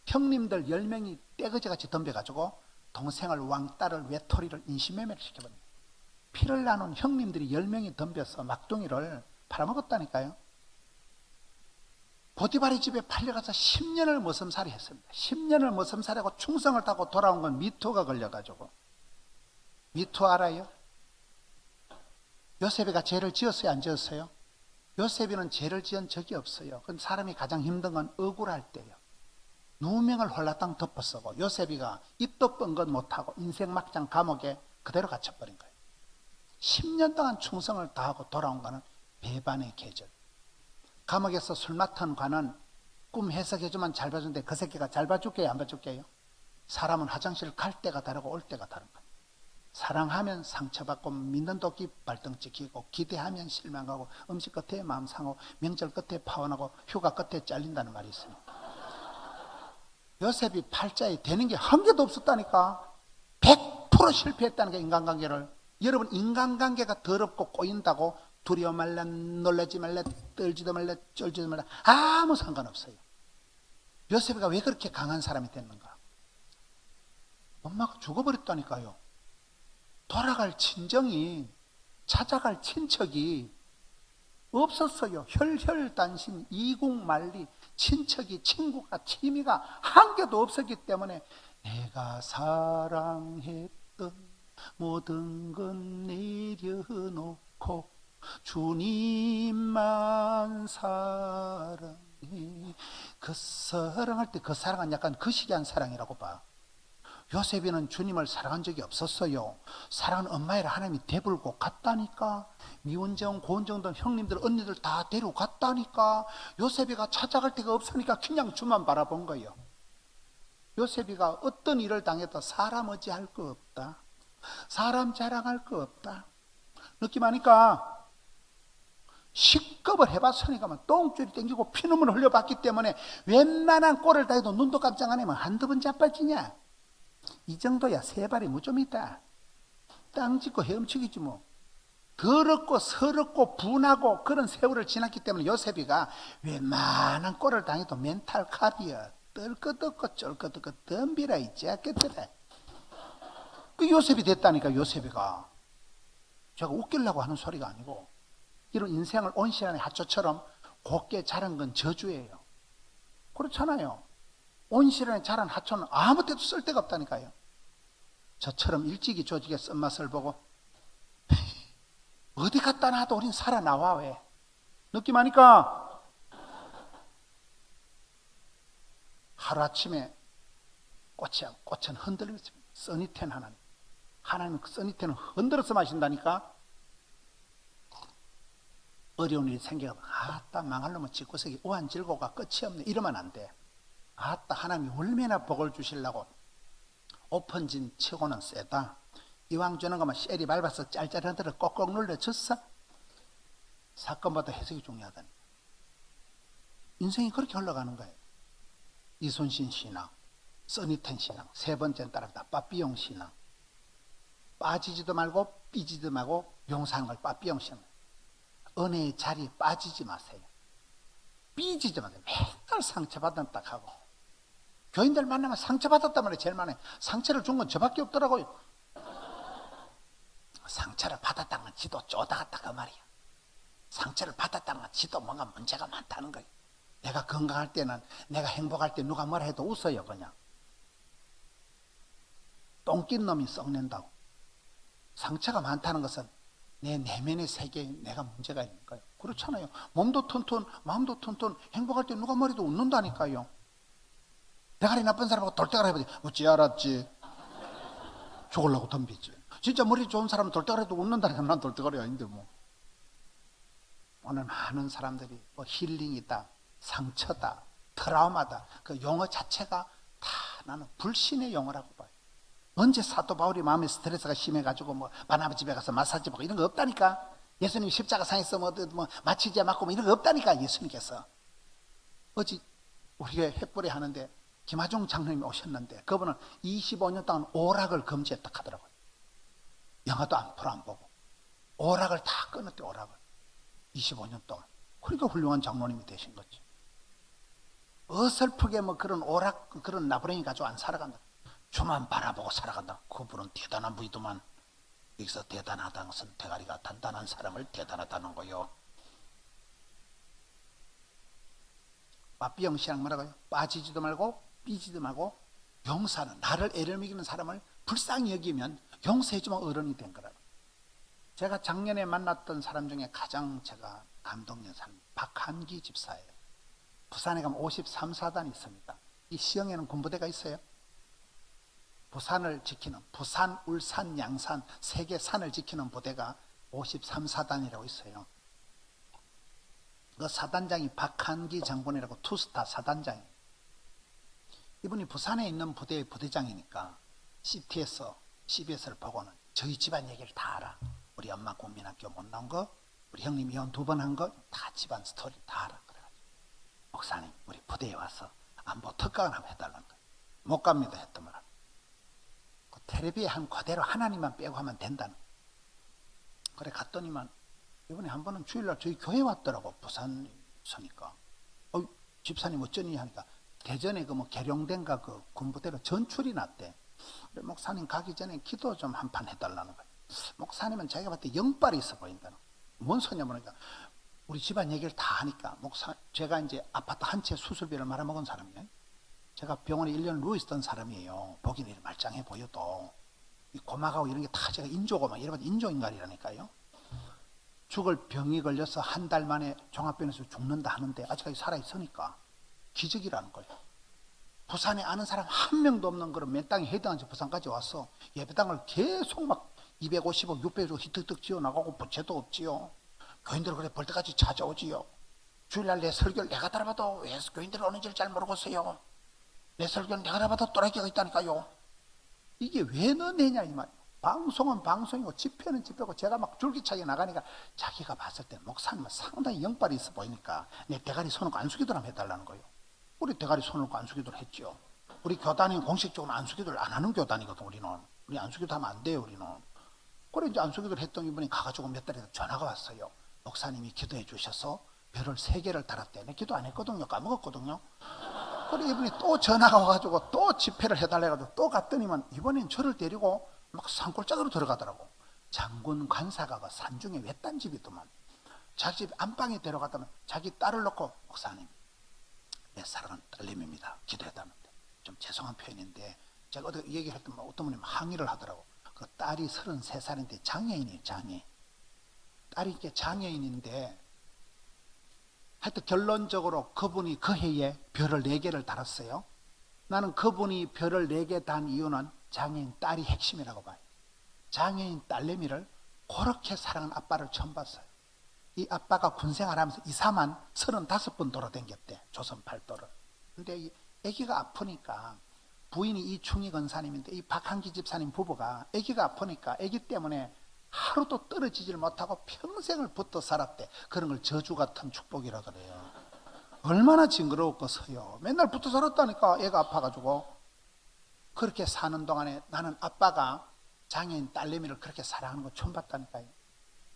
형님들 10명이 떼거지같이 덤벼가지고 동생을 왕따를 외톨이를 인신매매를 시켜버린 거예요. 피를 나눈 형님들이 10명이 덤벼서 막둥이를 팔아먹었다니까요. 보디발의 집에 팔려가서 10년을 머슴살이 했습니다. 10년을 머슴살이하고 충성을 타고 돌아온 건 미투가 걸려가지고. 미투 알아요? 요셉이가 죄를 지었어요? 안 지었어요? 요셉이는 죄를 지은 적이 없어요. 근데 사람이 가장 힘든 건 억울할 때예요. 누명을 홀라당 덮어쓰고 요셉이가 입도 뻥긋 못하고 인생 막장 감옥에 그대로 갇혀버린 거예요. 10년 동안 충성을 다하고 돌아온 거는 배반의 계절. 감옥에서 술 맡은 관은 꿈 해석해주면 잘 봐주는데 그 새끼가 잘 봐줄게요, 안 봐줄게요? 사람은 화장실 갈 때가 다르고 올 때가 다른 거예요. 사랑하면 상처받고 믿는 도끼 발등 찍히고 기대하면 실망하고 음식 끝에 마음 상하고 명절 끝에 파혼하고 휴가 끝에 잘린다는 말이 있어요. 요셉이 팔자에 되는 게 한 개도 없었다니까. 100% 실패했다는 게 인간관계를. 여러분, 인간관계가 더럽고 꼬인다고 두려워 말라, 놀라지 말라, 떨지도 말라, 쫄지도 말라, 아무 상관없어요. 요셉이가 왜 그렇게 강한 사람이 됐는가? 엄마가 죽어버렸다니까요. 돌아갈 친정이, 찾아갈 친척이 없었어요. 혈혈단신, 이국만리, 친척이, 친구가, 취미가 한 개도 없었기 때문에 내가 사랑했던 모든 건 내려놓고 주님만 사랑해. 그 사랑할 때 그 사랑은 약간 거시기한 사랑이라고 봐. 요셉이는 주님을 사랑한 적이 없었어요. 사랑은 엄마이라 하나님이 대불고 갔다니까. 미운정, 고운정 등 형님들, 언니들 다 데리고 갔다니까. 요셉이가 찾아갈 데가 없으니까 그냥 주만 바라본 거예요. 요셉이가 어떤 일을 당해도 사람 어찌할 거 없다. 사람 자랑할 거 없다. 느낌하니까 식겁을 해봤으니까 똥줄이 땡기고 피눈물 흘려봤기 때문에 웬만한 꼴을 다 해도 눈도 깜짝 안 하면 한두 번 자빠지냐. 이 정도야 세 발이 무좀이다. 땅 짓고 헤엄치기지 뭐. 더럽고 서럽고 분하고 그런 세월을 지났기 때문에 요셉이가 웬만한 꼴을 당해도 멘탈 갑이야. 떨끄덕고 쫄끄덕고 덤비라 있지 않겠더라. 그 요셉이 됐다니까. 요셉이가 제가 웃기려고 하는 소리가 아니고, 이런 인생을 온실안의 하초처럼 곱게 자란 건 저주예요. 그렇잖아요. 온실안에 자란 하초는 아무 때도 쓸 데가 없다니까요. 저처럼 일찍이 조직의 쓴맛을 보고 어디 갔다 놔도 우린 살아나와. 왜? 느낌하니까 하루아침에 꽃은 흔들리고 있습니다. 써니텐 하나님은 그 써니텐을 흔들어서 마신다니까. 어려운 일이 생겨서 아따 망할 놈은 집구석이 우한질고가 끝이 없네 이러면 안 돼. 아따 하나님이 얼마나 복을 주시려고 오픈진 치고는 세다. 이왕 주는 거면 셀이 밟아서 짤짤한 데를 꼭꼭 눌러줬어. 사건보다 해석이 중요하다니까. 인생이 그렇게 흘러가는 거예요. 이순신 신앙, 써니텐 신앙, 세 번째는 따라다 빠삐용 신앙. 빠지지도 말고 삐지도 말고 용서하는 걸 빠삐용 신앙. 은혜의 자리에 빠지지 마세요. 삐지지 마세요. 맨날 상처받은 딱 하고. 교인들 만나면 상처받았단 말이에요. 제일 많아요. 상처를 준 건 저밖에 없더라고요. 상처를 받았다는 건 지도 쪼다갔다 그 말이야. 상처를 받았다는 건 지도 뭔가 문제가 많다는 거예요. 내가 건강할 때는, 내가 행복할 때 누가 뭐라 해도 웃어요. 그냥 똥낀 놈이 썩낸다고. 상처가 많다는 것은 내 내면의 세계에 내가 문제가 있는 거예요. 그렇잖아요. 몸도 튼튼, 마음도 튼튼, 행복할 때 누가 뭐래도 웃는다니까요. 대가리 나쁜 사람하고 돌대가리 해보지. 어찌 알았지? 죽으려고 덤비지. 진짜 머리 좋은 사람은 돌대가리 해도 웃는다니까. 난 돌대가리 아닌데 뭐. 오늘 많은 사람들이 뭐 힐링이다, 상처다, 트라우마다, 그 용어 자체가 다 나는 불신의 용어라고 봐요. 언제 사도 바울이 마음에 스트레스가 심해가지고 뭐 바나바 집에 가서 마사지 받고 이런 거 없다니까. 예수님 십자가 상에서 뭐 마취제 맞고 뭐 이런 거 없다니까. 예수님께서 어찌 우리가 햇불에 하는데 김하중 장로님이 오셨는데 그분은 25년 동안 오락을 금지했다 하더라고요. 영화도 앞으로 안 보고 오락을 다 끊었대. 오락을 25년 동안. 그러니까 훌륭한 장로님이 되신 거지. 어설프게 뭐 그런 오락 그런 나부랭이 가지고 안 살아간다. 주만 바라보고 살아간다. 그분은 대단한 분이더만. 여기서 대단하다는 것은 대가리가 단단한 사람을 대단하다는 거요. 빠삐용 신앙 뭐라고요? 빠지지도 말고 삐지도 말고 용서하는, 나를 애를 먹이는 사람을 불쌍히 여기면 용서해주면 어른이 된 거라고. 제가 작년에 만났던 사람 중에 가장 제가 감동적인 사람 박한기 집사예요. 부산에 가면 53사단이 있습니다. 이 시흥에는 군부대가 있어요. 부산을 지키는, 부산, 울산, 양산 세 개 산을 지키는 부대가 53사단이라고 있어요. 그 사단장이 박한기 장군이라고 투스타 사단장이에요. 이분이 부산에 있는 부대의 부대장이니까 CBS를 보고는 저희 집안 얘기를 다 알아. 우리 엄마 국민학교 못 나온 거, 우리 형님 이혼 2번 한 거 다 집안 스토리 다 알아. 그래가지고 목사님 우리 부대에 와서 안보 특강을 한번 해달라는 거예요. 못 갑니다 했더만 그 텔레비에 한 그대로 하나님만 빼고 하면 된다는 거예요. 그래 갔더니만 이번에 한 번은 주일날 저희 교회 왔더라고. 부산 서니까 집사님 어쩌니 하니까 대전에 그 뭐 계룡대인가 그 군부대로 전출이 났대. 그래 목사님 가기 전에 기도 좀 한 판 해달라는 거예요. 목사님은 자기가 봤을 때 영빨이 있어 보인다는 거예요. 뭔 소냐 보니까 우리 집안 얘기를 다 하니까 제가 이제 아파트 한 채 수술비를 말아먹은 사람이에요. 제가 병원에 1년 누워 있었던 사람이에요. 보기는 말짱해 보여도 이 고막하고 이런 게 다 제가 인조고 막 이러면 인조인간이라니까요. 죽을 병이 걸려서 한 달 만에 종합병원에서 죽는다 하는데 아직까지 살아있으니까 기적이라는 거예요. 부산에 아는 사람 한 명도 없는 그런 맨 땅에 해당해서 부산까지 와서 예배당을 계속 막 250억, 600억 히뜩히뜩 지어나가고 부채도 없지요. 교인들 그래 볼 때까지 찾아오지요. 주일날 내 설교를 내가 들어봐도 왜 교인들 오는지를 잘 모르겠어요. 내 설교를 내가 들어봐도 또라이가 있다니까요. 이게 왜 너네냐 이 말이에요. 방송은 방송이고 집회는 집회고 제가 막 줄기차게 나가니까 자기가 봤을 때 목사님은 상당히 영빨이 있어 보이니까 내 대가리 손을 안수기도를 한번 해달라는 거예요. 우리 대가리 손을 안수기도를 했죠. 우리 교단은 공식적으로 안수기도를 안 하는 교단이거든. 우리 안수기도 하면 안 돼요. 우리는. 그래 이제 안수기도를 했던 이분이 가가지고 몇 달에 전화가 왔어요. 목사님이 기도해 주셔서 별을 3개를 달았대. 내 기도 안 했거든요. 까먹었거든요. 그래 이분이 또 전화가 와가지고 또 집회를 해달래가지고 또 갔더니만 이번엔 저를 데리고 막 산골짜기로 들어가더라고. 장군 관사가 그 산중에 외딴 집이더만. 자기 집 안방에 데려갔다면 자기 딸을 놓고 목사님 내 사랑은 딸님입니다. 기도해달는데 좀 죄송한 표현인데 제가 어디 얘기를 했더니 어떤 분이 항의를 하더라고. 그 딸이 33살인데 장애인이에요. 딸이 이렇게 장애인인데 하여튼 결론적으로 그분이 그 해에 별을 4개를 달았어요. 나는 그분이 별을 4개 단 이유는 장애인 딸이 핵심이라고 봐요. 장애인 딸내미를 그렇게 사랑하는 아빠를 처음 봤어요. 이 아빠가 군생활하면서 2, 3만 35번 돌아다녔대. 조선 팔도를. 근데 이 아기가 아프니까 부인이 이충희 권사님인데 이 박한기 집사님 부부가 아기가 아프니까 아기 때문에 하루도 떨어지질 못하고 평생을 붙어 살았대. 그런 걸 저주 같은 축복이라 그래요. 얼마나 징그러웠겠어요. 맨날 붙어 살았다니까 애가 아파가지고. 그렇게 사는 동안에 나는 아빠가 장애인 딸내미를 그렇게 사랑하는 거 처음 봤다니까요.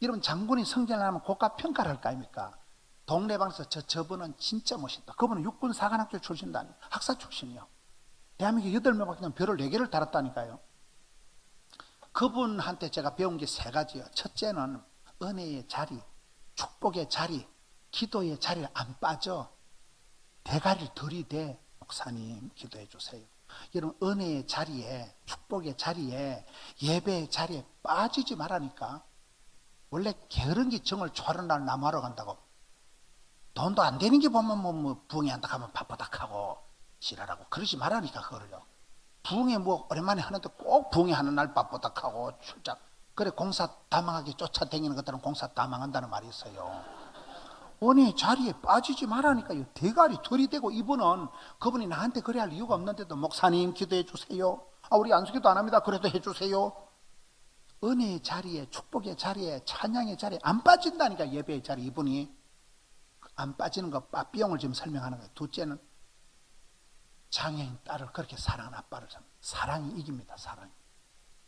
이런 장군이 성전을 하면 고가 평가를 할 거 아닙니까? 동네방에서 저분은 진짜 멋있다. 그분은 육군 사관학교 출신도 아니에요. 학사 출신이요. 대한민국 8명밖에 별을 4개를 달았다니까요. 그분한테 제가 배운 게 3가지요. 첫째는 은혜의 자리, 축복의 자리, 기도의 자리를 안 빠져. 대가리를 들이대. 목사님 기도해 주세요. 이런 은혜의 자리에, 축복의 자리에, 예배의 자리에 빠지지 말라니까. 원래 게으른기 정을 초하는 날 나무하러 간다고 돈도 안 되는 게 보면 뭐 부흥회 한다 하면 바쁘닥하고 지랄하고 그러지 말라니까. 그걸요. 부흥회 뭐 오랜만에 하는데 꼭 부흥회 하는 날 바쁘닥하고 출장. 그래 공사 다망하게 쫓아다니는 것들은 공사 다망한다는 말이 있어요. 은혜의 자리에 빠지지 말라니까요. 대가리 들이대고 이분은 그분이 나한테 그래 할 이유가 없는데도 목사님 기도해 주세요. 우리 안수기도 안 합니다. 그래도 해 주세요. 은혜의 자리에, 축복의 자리에, 찬양의 자리에 안 빠진다니까. 예배의 자리. 이분이 안 빠지는 거 빠삐용을 지금 설명하는 거예요. 둘째는 장애인 딸을 그렇게 사랑하는 아빠를 사랑이 이깁니다. 사랑이.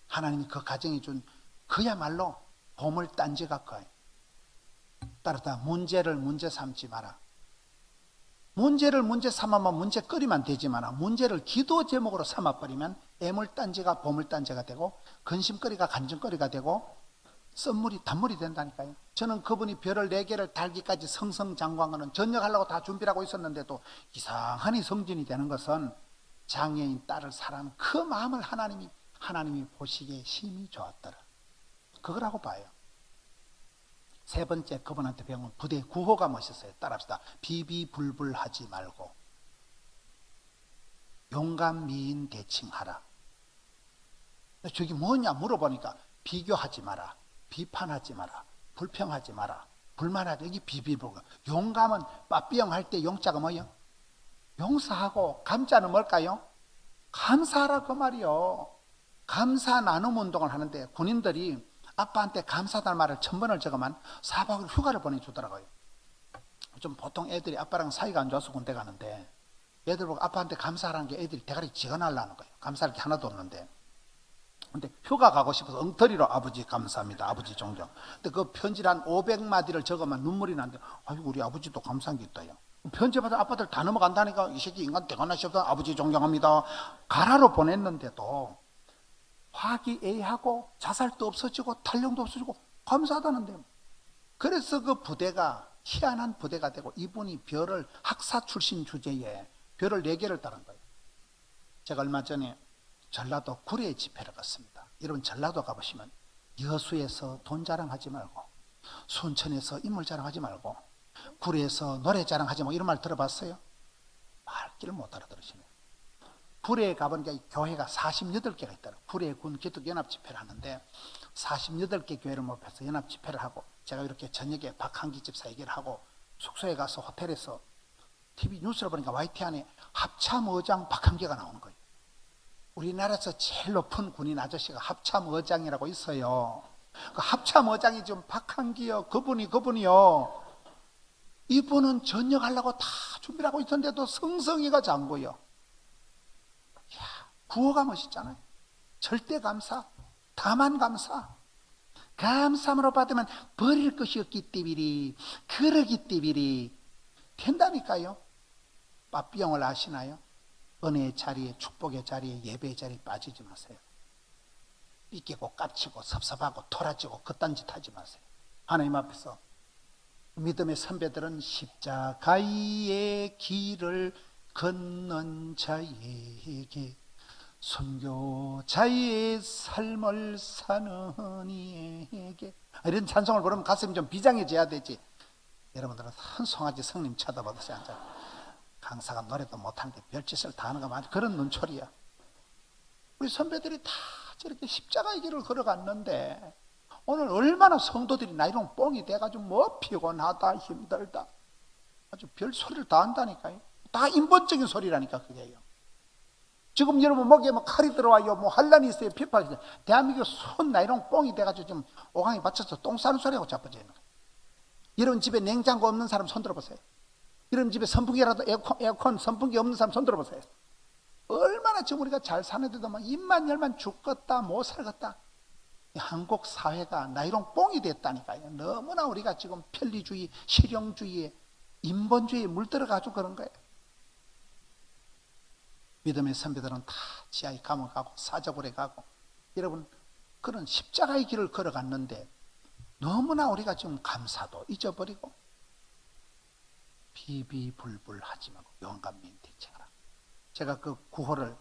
하나님이 그 가정에 준 그야말로 보물단지 같아요. 따라서 문제를 문제 삼지 마라. 문제를 문제 삼으면 문제거리만 되지만 문제를 기도 제목으로 삼아버리면 애물단지가 보물단지가 되고 근심거리가 간증거리가 되고 썸물이 단물이 된다니까요. 저는 그분이 별을 4개를 달기까지 성성장구한 전역하려고 다 준비를 하고 있었는데도 이상하니 성진이 되는 것은 장애인 딸을 사랑하는 그 마음을 하나님이 보시기에 심히 좋았더라. 그거라고 봐요. 세 번째 그분한테 배운 부대 구호가 멋있어요. 따라합시다. 비비불불하지 말고 용감 미인 대칭하라. 저기 뭐냐 물어보니까 비교하지 마라, 비판하지 마라, 불평하지 마라, 불만하지. 여기 비비불불. 용감은 빠삐용 할 때 용자가 뭐예요? 용서하고, 감자는 뭘까요? 감사하라 그 말이요. 감사 나눔 운동을 하는데 군인들이 아빠한테 감사하다는 말을 1000번을 적으면 4박을 휴가를 보내주더라고요. 좀 보통 애들이 아빠랑 사이가 안 좋아서 군대 가는데 애들 보고 아빠한테 감사하라는 게 애들이 대가리 지가 날라는 거예요. 감사할 게 하나도 없는데. 근데 휴가 가고 싶어서 엉터리로 아버지 감사합니다, 아버지 존경. 근데 그 편지를 한 500마디를 적으면 눈물이 나는데, 아이고 우리 아버지도 감사한 게 있다요. 편지 받아 아빠들 다 넘어간다니까. 이 새끼 인간 대단하시다, 아버지 존경합니다. 가라로 보냈는데도 화기애애하고 자살도 없어지고 탄력도 없어지고 감사하다는데. 그래서 그 부대가 희한한 부대가 되고, 이분이 별을 학사 출신 주제에 별을 4개를 따른 거예요. 제가 얼마 전에 전라도 구례 집회를 갔습니다. 여러분 전라도 가보시면 여수에서 돈 자랑하지 말고, 순천에서 인물 자랑하지 말고, 구례에서 노래 자랑하지 말고, 이런 말 들어봤어요? 말귀를 못 알아들으시네요. 구례에 가보니까 교회가 48개가 있더라고요. 구례군 기독연합 집회를 하는데 48개 교회를 모여서 연합 집회를 하고, 제가 이렇게 저녁에 박한기 집사 얘기를 하고 숙소에 가서 호텔에서 TV 뉴스를 보니까 YTN에 합참의장 박한기가 나오는 거예요. 우리나라에서 제일 높은 군인 아저씨가 합참의장이라고 있어요. 그 합참의장이 지금 박한기요. 그분이요. 이분은 전역하려고 다 준비를 하고 있던데도 성성이가 장고요. 이야, 구호가 멋있잖아요. 절대 감사, 다만 감사. 감사함으로 받으면 버릴 것이 없기 때문에, 그러기 때문에 된다니까요. 빠삐용을 아시나요? 은혜의 자리에, 축복의 자리에, 예배의 자리에 빠지지 마세요. 삐끼고 깝치고 섭섭하고 토라지고 그딴 짓 하지 마세요. 하나님 앞에서 믿음의 선배들은 십자가의 길을 걷는 자에게 선교자의 삶을 사는 이에게, 이런 찬송을 부르면 가슴이 좀 비장해져야 되지. 여러분들은 한 송아지 성님 쳐다보듯이 앉아. 강사가 노래도 못하는데 별짓을 다 하는 거 맞아. 그런 눈초리야. 우리 선배들이 다 저렇게 십자가의 길을 걸어갔는데 오늘 얼마나 성도들이 나이롱 뽕이 돼가지고 뭐 피곤하다 힘들다 아주 별 소리를 다 한다니까요. 다 인본적인 소리라니까 그게요. 지금 여러분 목에 뭐 칼이 들어와요, 뭐 환란이 있어요, 피파가 있어요. 대한민국 손 나이롱 뽕이 돼가지고 지금 오강에 받쳐서 똥 싸는 소리하고 자빠져 있는 거예요. 여러분 집에 냉장고 없는 사람 손 들어보세요. 여러분 집에 선풍기라도 에어컨 선풍기 없는 사람 손 들어보세요. 얼마나 지금 우리가 잘 사는데도 막 입만 열만 죽겠다 못 살겠다. 한국 사회가 나이롱 뽕이 됐다니까요. 너무나 우리가 지금 편리주의, 실용주의에, 인본주의에 물들어가지고 그런 거예요. 믿음의 선배들은 다 지하에 감옥 가고 사저굴에 가고, 여러분 그런 십자가의 길을 걸어갔는데 너무나 우리가 지금 감사도 잊어버리고 비비불불하지 말고 용감민 대칭하라. 제가 그 구호를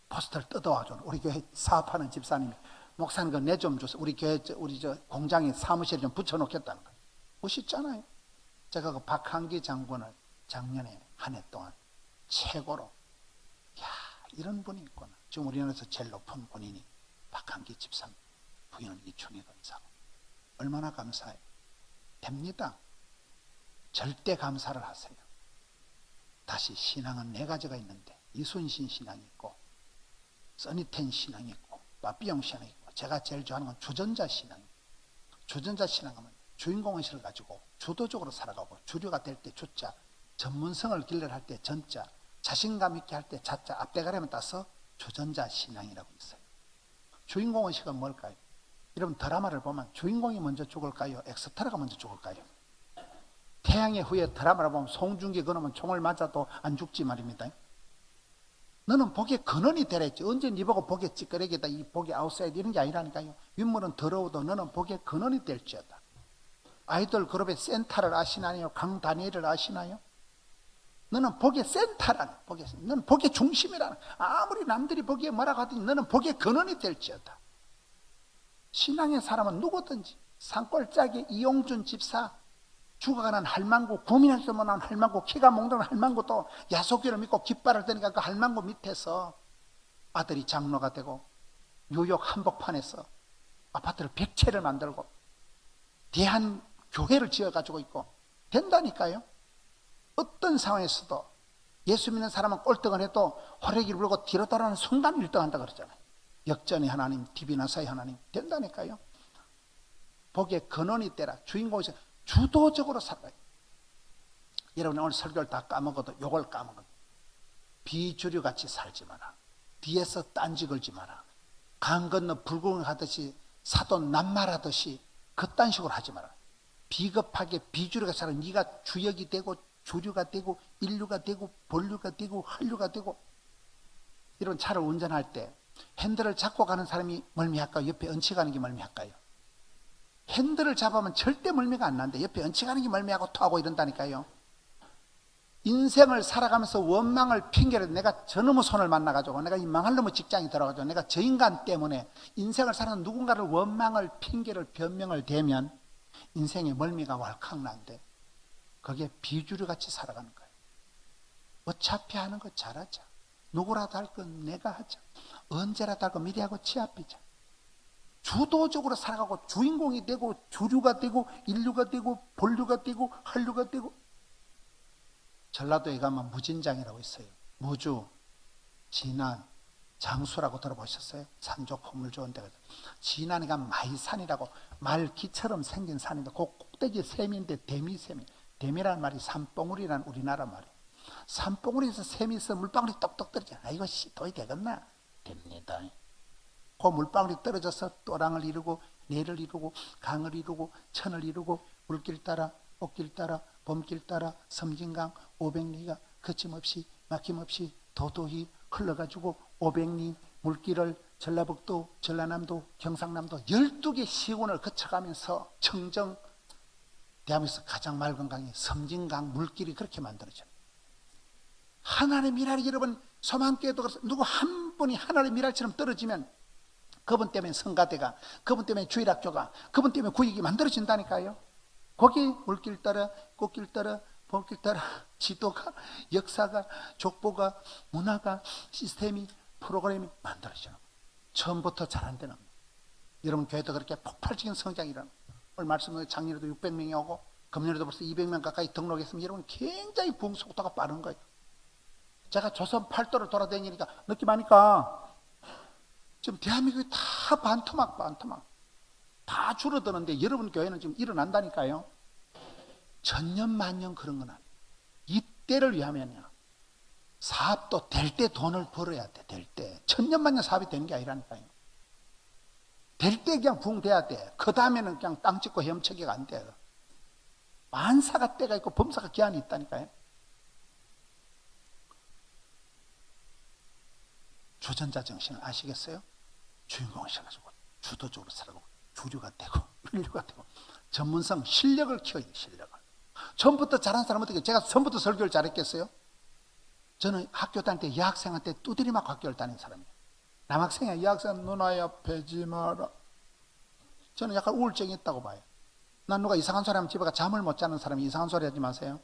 포스터를 뜯어와줘. 우리 교회 사업하는 집사님이, 목사님 그 내 좀 주세요. 우리 교회 우리 저 공장에 사무실에 좀 붙여놓겠다는 거예요. 멋있잖아요. 제가 그 박한기 장군을 작년에 한 해 동안 최고로, 야 이런 분이 있구나. 지금 우리나라에서 제일 높은 군인이 박한기 집사님, 부인은 이춘희 권사고. 얼마나 감사해요. 됩니다. 절대 감사를 하세요. 다시 신앙은 4가지가 있는데 이순신 신앙이 있고, 써니텐 신앙이 있고, 빠삐용 신앙이 있고, 제가 제일 좋아하는 건 주전자 신앙입니다. 주전자 신앙은 주인공의식을 가지고 주도적으로 살아가고, 주류가 될 때 주자, 전문성을 길러할 때 전자, 자신감 있게 할 때 자자, 앞대가리만 따서 주전자 신앙이라고 있어요. 주인공의식은 뭘까요? 여러분 드라마를 보면 주인공이 먼저 죽을까요? 엑스트라가 먼저 죽을까요? 태양의 후예 드라마를 보면 송중기 그놈은 총을 맞아도 안 죽지 말입니다. 너는 복의 근원이 되라 했지. 언제 네 보고 복의 찌끄레기다, 이 복의 아웃사이드 이런 게 아니라니까요. 윗물은 더러워도 너는 복의 근원이 될지어다. 아이돌 그룹의 센타를 아시나요? 강다니엘을 아시나요? 너는 복의 센타라는, 너는 복의 중심이라는. 아무리 남들이 보기에 뭐라고 하든지 너는 복의 근원이 될지어다. 신앙의 사람은 누구든지 산골짜기 이용준 집사, 죽어가는 할망구, 고민할 수 없는 할망구, 키가 몽둥한 할망구도 야속기를 믿고 깃발을 드니까 그 할망구 밑에서 아들이 장로가 되고 뉴욕 한복판에서 아파트를 100채를 만들고 대한교회를 지어가지고 있고 된다니까요. 어떤 상황에서도 예수 믿는 사람은 꼴등을 해도 호래기를 불고 뒤로 돌아가는 순간 1등한다 그러잖아요. 역전의 하나님, 디비나사의 하나님 된다니까요. 복의 근원이 되라. 주인공이 주도적으로 살아요. 여러분 오늘 설교를 다 까먹어도 요걸 까먹어도 비주류같이 살지 마라. 뒤에서 딴지 걸지 마라. 강 건너 불구경하듯이 사돈 낱말하듯이 그딴 식으로 하지 마라. 비겁하게 비주류가 살아. 네가 주역이 되고 주류가 되고 인류가 되고 본류가 되고 한류가 되고. 이런 차를 운전할 때 핸들을 잡고 가는 사람이 멀미할까요? 옆에 얹혀가는 게 멀미할까요? 핸들을 잡으면 절대 멀미가 안 나는데 옆에 얹혀가는 게 멀미하고 토하고 이런다니까요. 인생을 살아가면서 원망을 핑계로 내가 저놈의 손을 만나가지고 내가 이 망할 놈의 직장이 들어가지고 내가 저 인간 때문에 인생을 사는 누군가를 원망을 핑계를 변명을 대면 인생에 멀미가 왈칵 난데 그게 비주류같이 살아가는 거예요. 어차피 하는 거 잘하자. 누구라도 할 건 내가 하자. 언제라도 할 거 미리 하고 치아비자. 주도적으로 살아가고 주인공이 되고 주류가 되고 인류가 되고 본류가 되고 한류가 되고. 전라도에 가면 무진장이라고 있어요. 무주, 진안, 장수라고 들어보셨어요? 산 좋고 물 좋은 데가. 진안에 가면 마이산이라고 말기처럼 생긴 산인데 그 꼭대기 샘인데 대미샘이. 대미라는 말이 산봉우리라는 우리나라 말이에요. 산봉우리에서 샘이 있어 물방울이 똑똑 떨어지잖아. 이거 시도이 되겠나? 됩니다. 그 물방울이 떨어져서 또랑을 이루고 내를 이루고 강을 이루고 천을 이루고 물길 따라 꽃길 따라 봄길 따라 섬진강 500리가 거침없이 막힘없이 도도히 흘러가지고 500리 물길을 전라북도, 전라남도, 경상남도 12개 시군을 거쳐가면서 청정 대한민국에서 가장 맑은 강이 섬진강 물길이 그렇게 만들어져요. 하나님의 미랄이 여러분 소망교회도 그렇습니다. 누구 한 분이 하나님의 미랄처럼 떨어지면 그분 때문에 성가대가, 그분 때문에 주일학교가, 그분 때문에 구역이 만들어진다니까요. 거기 물길 따라 꽃길 따라 봄길 따라 지도가, 역사가, 족보가, 문화가, 시스템이, 프로그램이 만들어져요. 처음부터 잘 안 되는. 여러분 교회도 그렇게 폭발적인 성장이라는. 오늘 말씀드린 작년에도 600명이 오고 금년에도 벌써 200명 가까이 등록했으면 여러분 굉장히 부흥 속도가 빠른 거예요. 제가 조선 팔도를 돌아다니니까 느낌하니까 지금 대한민국이 다 반토막 다 줄어드는데 여러분 교회는 지금 일어난다니까요. 천년만년 그런 건 아니에요. 이때를 위하면요 사업도 될 때 돈을 벌어야 돼. 될 때 천년만년 사업이 되는 게 아니라니까요. 될 때 그냥 부흥돼야 돼. 그 다음에는 그냥 땅 짓고 헤엄치기가 안 돼요. 만사가 때가 있고 범사가 기한이 있다니까요. 주전자 정신을 아시겠어요? 주인공을 시켜가지고 주도적으로 살아가고 주류가 되고 인류가 되고 전문성 실력을 키워야 돼. 실력을. 처음부터 잘한 사람은 어떻게 제가 처음부터 설교를 잘했겠어요? 저는 학교 다닐 때 여학생한테 두드리 맞고 학교를 다닌 사람이에요. 남학생이야. 여학생 누나야 패지 마라. 저는 약간 우울증이 있다고 봐요. 난 누가 이상한 소리 하면 집에 가 잠을 못 자는 사람이 이상한 소리 하지 마세요.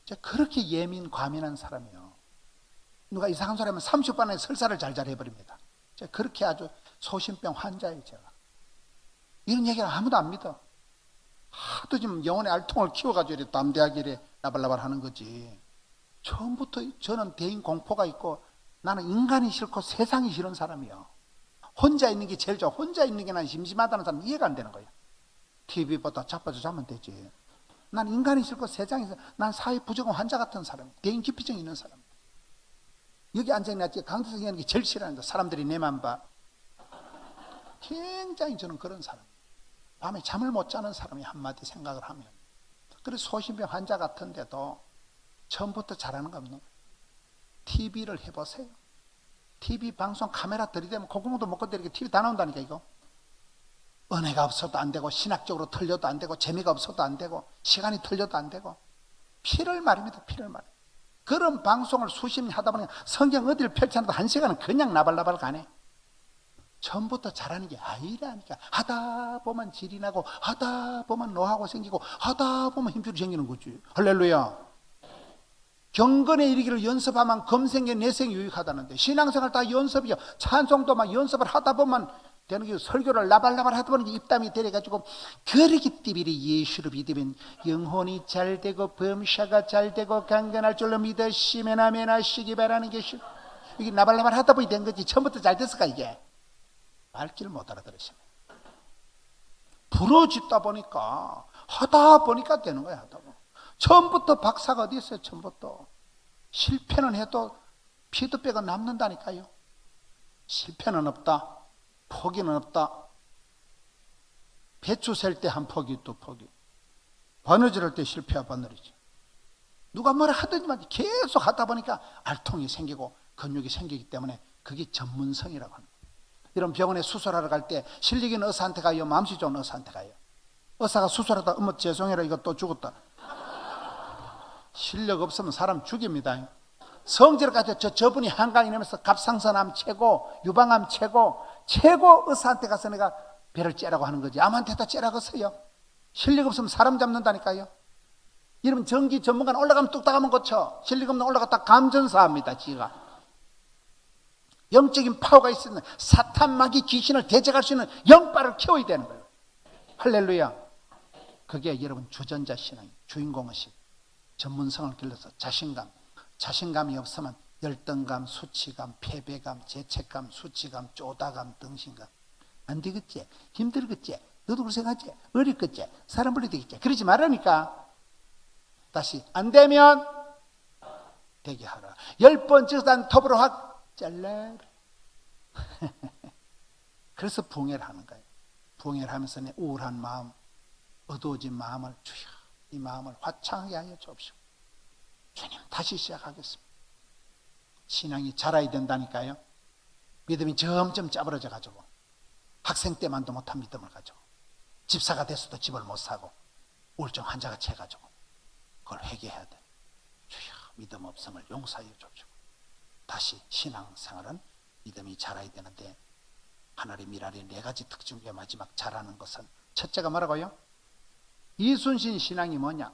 제가 그렇게 과민한 사람이에요. 누가 이상한 소리 하면 30분 안에 설사를 잘 해버립니다. 제가 그렇게 아주 소심병 환자예요. 제가 이런 얘기를 아무도 안 믿어. 하도 지금 영혼의 알통을 키워가지고 이렇게 담대하게 이렇게 나발나발 하는 거지. 처음부터 저는 대인 공포가 있고 나는 인간이 싫고 세상이 싫은 사람이에요. 혼자 있는 게 제일 좋아. 혼자 있는 게 난 심심하다는 사람 이해가 안 되는 거예요. TV보다 자빠져 자면 되지. 난 인간이 싫고 세상이 싫어. 난 사회 부정한 환자 같은 사람이에요. 대인 기피증 있는 사람. 여기 앉아있는 강대성이 하는 게 제일 싫어하는 거야. 사람들이 내만 봐. 굉장히 저는 그런 사람. 밤에 잠을 못 자는 사람이 한마디 생각을 하면. 그래서 소심병 환자 같은데도 처음부터 잘하는 거 없는 거예요. TV를 해보세요. TV 방송 카메라 들이대면 콧구멍도 못 건드리게 TV 다 나온다니까 이거. 은혜가 없어도 안 되고 신학적으로 틀려도 안 되고 재미가 없어도 안 되고 시간이 틀려도 안 되고 피를 말입니다. 피를 말. 그런 방송을 수십 년 하다 보니 성경 어디를 펼쳐놔도 한 시간은 그냥 나발나발 가네. 처음부터 잘하는 게 아니라니까. 하다 보면 질이 나고, 하다 보면 노하고 생기고, 하다 보면 힘줄이 생기는 거지. 할렐루야. 경건에 이르기를 연습하면 금생에 내생이 유익하다는데, 신앙생활 다 연습이요. 찬송도 막 연습을 하다 보면 되는 게, 설교를 나발나발 하다 보니 입담이 되래가지고, 그러기 때문에 예수를 믿으면 영혼이 잘 되고 범사가 잘 되고 강건할 줄로 믿으시면 아멘 하시기 바라는 것이, 이게 나발나발 하다 보니 된 거지. 처음부터 잘 됐을까 이게? 말귀를 못 알아들으시면, 부러지다 보니까, 하다 보니까 되는 거야. 하다 보면 처음부터 박사가 어디 있어요? 처음부터 실패는 해도 피드백은 남는다니까요. 실패는 없다, 포기는 없다. 배추 셀 때 한 포기, 두 포기. 바느질 할 때 실패와 바느리지. 누가 뭐라 하더니만 계속 하다 보니까 알통이 생기고 근육이 생기기 때문에 그게 전문성이라고 합니다. 이런 병원에 수술하러 갈 때 실력 있는 의사한테 가요? 마음씨 좋은 의사한테 가요? 의사가 수술하다 어머 죄송해라 이거 또 죽었다. 실력 없으면 사람 죽입니다. 성질까지 저분이 한강이 내면서 갑상선암 최고, 유방암 최고 의사한테 가서 내가 배를 째라고 하는 거지. 암한테다 째라고 써요. 실력 없으면 사람 잡는다니까요. 이러면 전기 전문가는 올라가면 뚝딱 하면 고쳐. 실력 없는 올라갔다 감전사합니다. 지가 영적인 파워가 있으면 사탄 마귀 귀신을 대적할 수 있는 영빨을 키워야 되는 거예요. 할렐루야. 그게 여러분 주전자 신앙, 주인공의식, 전문성을 길러서 자신감이 없으면 열등감, 수치감, 패배감, 죄책감, 수치감, 쪼다감, 등신감. 안 되겠지? 힘들겠지? 너도 그렇게 생각하지? 어렵겠지? 사람 불리 되겠지? 그러지 말라니까. 다시 안 되면 되게 하라. 10번 찍어서 톱으로 확 잘라. 그래서 부흥회를 하는 거예요. 부흥회를 하면서 내 우울한 마음, 어두워진 마음을 주여 이 마음을 화창하게 하여 주옵시고 주님 다시 시작하겠습니다. 신앙이 자라야 된다니까요. 믿음이 점점 짜부러져 가지고 학생 때만도 못한 믿음을 가지고 집사가 돼서도 집을 못 사고 우울증 환자가 채가지고 그걸 회개해야 돼. 주여 믿음 없음을 용서하여 주옵시고 다시 신앙생활은 믿음이 자라야 되는데 하나님의 미랄의 4가지 특징 중에 마지막 자라는 것은 첫째가 뭐라고요? 이순신 신앙이 뭐냐?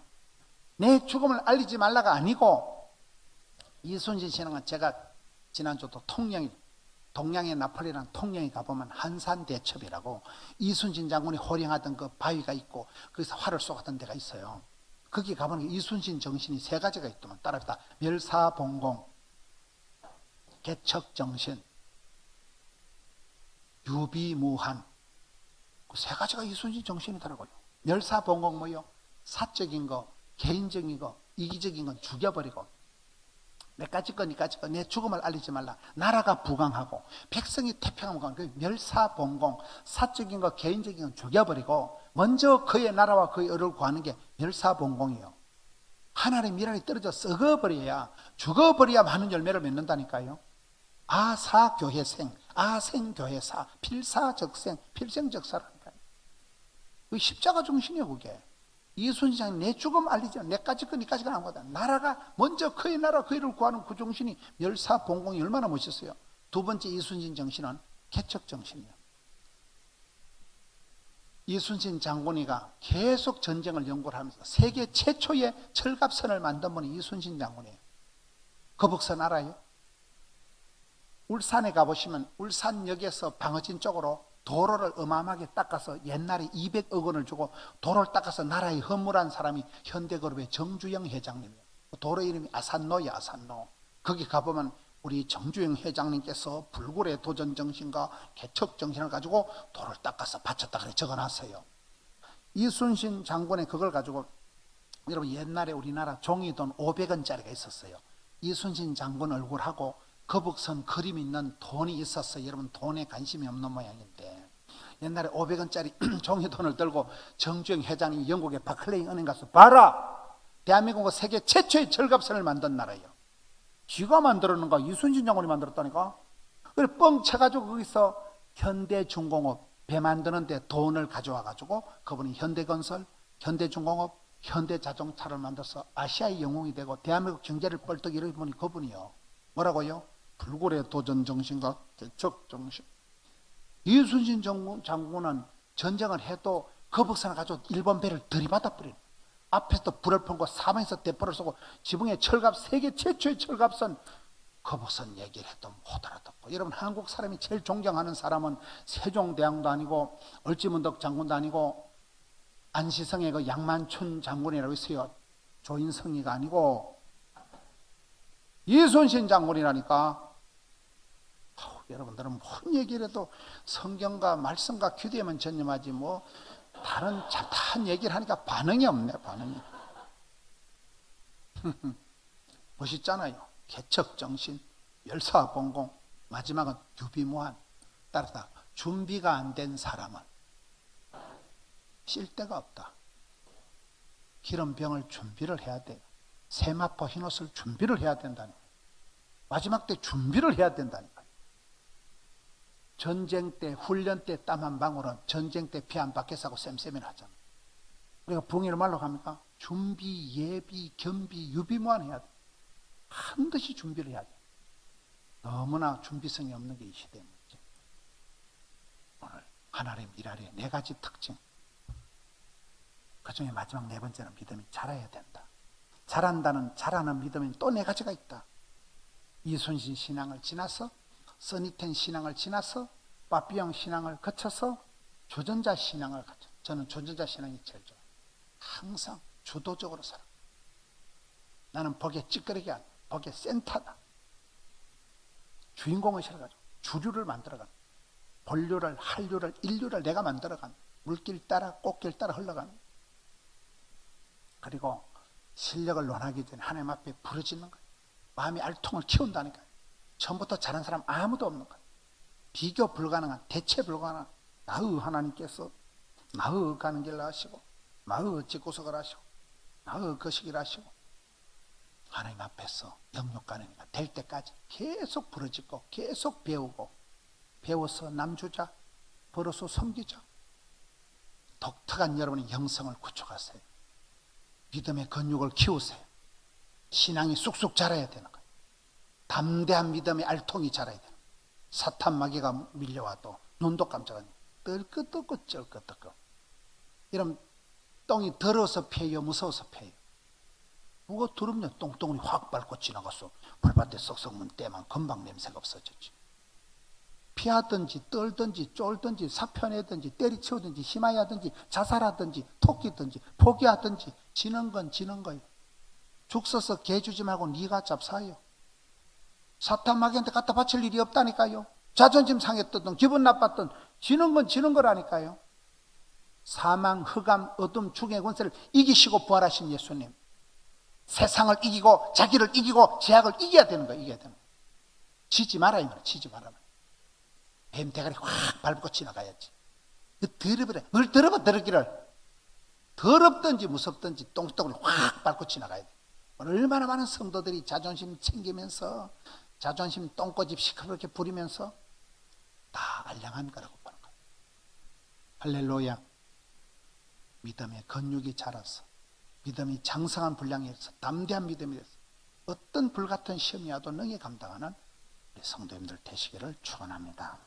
내 죽음을 알리지 말라가 아니고 이순신 신앙은 제가 지난주도 동양의 나폴레옹 통영에 가보면 한산대첩이라고 이순신 장군이 호령하던 그 바위가 있고 거기서 활을 쏘았던 데가 있어요. 거기 가보면 이순신 정신이 3가지가 있더만 따라합시다. 멸사봉공, 개척정신, 유비무한. 그 3가지가 이순신 정신이더라고요. 멸사봉공 뭐요? 사적인 거, 개인적인 거, 이기적인 건 죽여버리고 내까지 거, 니까지 거, 내 죽음을 알리지 말라. 나라가 부강하고 백성이 태평하고 그 멸사봉공, 사적인 거, 개인적인 건 죽여버리고 먼저 그의 나라와 그의 의를 구하는 게 멸사봉공이에요. 하나님의 미랄이 떨어져 썩어버려야, 죽어버려야 많은 열매를 맺는다니까요. 아사교회생, 아생교회사, 필사적생, 필생적사라니까요. 그 십자가 정신이에요. 그게 이순신이 내 죽음 알리지 않아. 내까지 거 니까지 거 아무거나 나라가 먼저 그의 나라 그의를 구하는 그 정신이 멸사봉공이 얼마나 멋있어요. 두 번째 이순신 정신은 개척정신이에요. 이순신 장군이가 계속 전쟁을 연구를 하면서 세계 최초의 철갑선을 만든 분이 이순신 장군이에요. 거북선 알아요? 울산에 가보시면 울산역에서 방어진 쪽으로 도로를 어마어마하게 닦아서 옛날에 200억 원을 주고 도로를 닦아서 나라에 허물한 사람이 현대그룹의 정주영 회장님이에요. 도로 이름이 아산로야, 아산로. 거기 가보면 우리 정주영 회장님께서 불굴의 도전정신과 개척정신을 가지고 도로를 닦아서 바쳤다 그래 적어놨어요. 이순신 장군의 그걸 가지고 여러분 옛날에 우리나라 종이돈 500원짜리가 있었어요. 이순신 장군 얼굴하고 거북선 그림 있는 돈이 있었어요. 여러분 돈에 관심이 없는 모양인데 옛날에 500원짜리 종이돈을 들고 정주영 회장이 영국의 바클레이 은행 가서 봐라! 대한민국은 세계 최초의 철갑선을 만든 나라예요. 쥐가 만들었는가? 이순신 장군이 만들었다니까? 그래 뻥 쳐가지고 거기서 현대중공업 배 만드는데 돈을 가져와가지고 그분이 현대건설, 현대중공업, 현대자동차를 만들어서 아시아의 영웅이 되고 대한민국 경제를 뻘떡 일으킨 분이 그분이요. 뭐라고요? 불굴의 도전정신과 개척정신. 이순신 장군은 전쟁을 해도 거북선을 가지고 일본 배를 들이받아 버리는, 앞에서 불을 펴고 사방에서 대포를 쏘고 지붕에 철갑, 세계 최초의 철갑선 거북선 얘기를 해도 못 알아듣고. 여러분, 한국 사람이 제일 존경하는 사람은 세종대왕도 아니고 을지문덕 장군도 아니고 안시성의 그 양만춘 장군이라고 있어요. 조인성이가 아니고 이순신 장군이라니까. 여러분들은 무슨 얘기를 해도 성경과 말씀과 규례만 전념하지 뭐 다른 잡다한 얘기를 하니까 반응이 없네. 반응이. 멋있잖아요. 개척정신, 열사봉공, 마지막은 유비무한. 따라서 준비가 안 된 사람은 쉴 데가 없다. 기름병을 준비를 해야 돼요. 세마포 흰옷을 준비를 해야 된다니. 마지막 때 준비를 해야 된다니까요. 전쟁 때, 훈련 때 땀 한 방울은 전쟁 때 피 안 받겠어 하고 쌤쌤이 하잖아요. 우리가 붕이를 말로 합니까? 준비, 예비, 겸비, 유비무한 해야 돼. 반드시 준비를 해야 돼. 너무나 준비성이 없는 게 이 시대의 문제. 오늘 하나님 일하리의 네 가지 특징. 그 중에 마지막 네 번째는 믿음이 자라야 된다. 자라는 믿음이 또 네 가지가 있다. 이순신 신앙을 지나서, 써니텐 신앙을 지나서, 빠삐용 신앙을 거쳐서 주전자 신앙을 거쳐. 저는 주전자 신앙이 제일 좋아요. 항상 주도적으로 살아. 나는 복에 찌끄레기 아니야. 복의 센터다. 주인공을 실어가지고 주류를 만들어가는, 본류를, 한류를, 인류를 내가 만들어가는, 물길 따라 꽃길 따라 흘러가는. 그리고 실력을 논하기 전에 하나님 앞에 부르짖는 거예요. 마음의 알통을 키운다니까요. 처음부터 잘한 사람 아무도 없는 거예요. 비교 불가능한, 대체 불가능한 나의 하나님께서 나의 가는 길을 아시고, 나의 집구석을 아시고, 나의 거시기를 아시고, 하나님 앞에서 영육간이니까 될 때까지 계속 부르짖고 계속 배우고, 배워서 남주자, 벌어서 섬기자. 독특한 여러분의 영성을 구축하세요. 믿음의 근육을 키우세요. 신앙이 쑥쑥 자라야 되는 거예요. 담대한 믿음의 알통이 자라야 되는 거예요. 사탄 마귀가 밀려와도 눈도 깜짝 안 해요. 떨끄떡끄 쩔끄떡끄. 이런 똥이 더러워서 패요, 무서워서 패요? 뭐가 더럽냐? 똥덩어리 확 밟고 지나갔어. 불밭에 썩썩 문 때만 금방 냄새가 없어졌지. 피하든지 떨든지 쫄든지 사표내든지 때리치우든지 심하여든지 자살하든지 토끼든지 포기하든지 지는 건 지는 거예요. 죽 써서 개 주지 말고 네가 잡사요. 사탄 마귀한테 갖다 바칠 일이 없다니까요. 자존심 상했던 기분 나빴던 지는 건 지는 거라니까요. 사망, 흑암, 어둠, 죽음의 권세를 이기시고 부활하신 예수님. 세상을 이기고 자기를 이기고 죄악을 이겨야 되는 거예요. 이겨야 되는 거예요. 지지 말아야 말이에요. 지지 말아야 말이에요. 뱀 대가리 확 밟고 지나가야지. 늘 더러워 더럽기를. 더럽든지 무섭든지 똥덩어리 확 밟고 지나가야 돼. 얼마나 많은 성도들이 자존심 챙기면서 자존심 똥꼬집 시커멓게 부리면서 다 알량한 거라고 보는 거예요. 할렐루야. 믿음의 근육이 자라서, 믿음이 장성한 분량이 있어, 담대한 믿음이 돼서 어떤 불같은 시험이 와도 능히 감당하는 우리 성도님들 되시기를 축원합니다.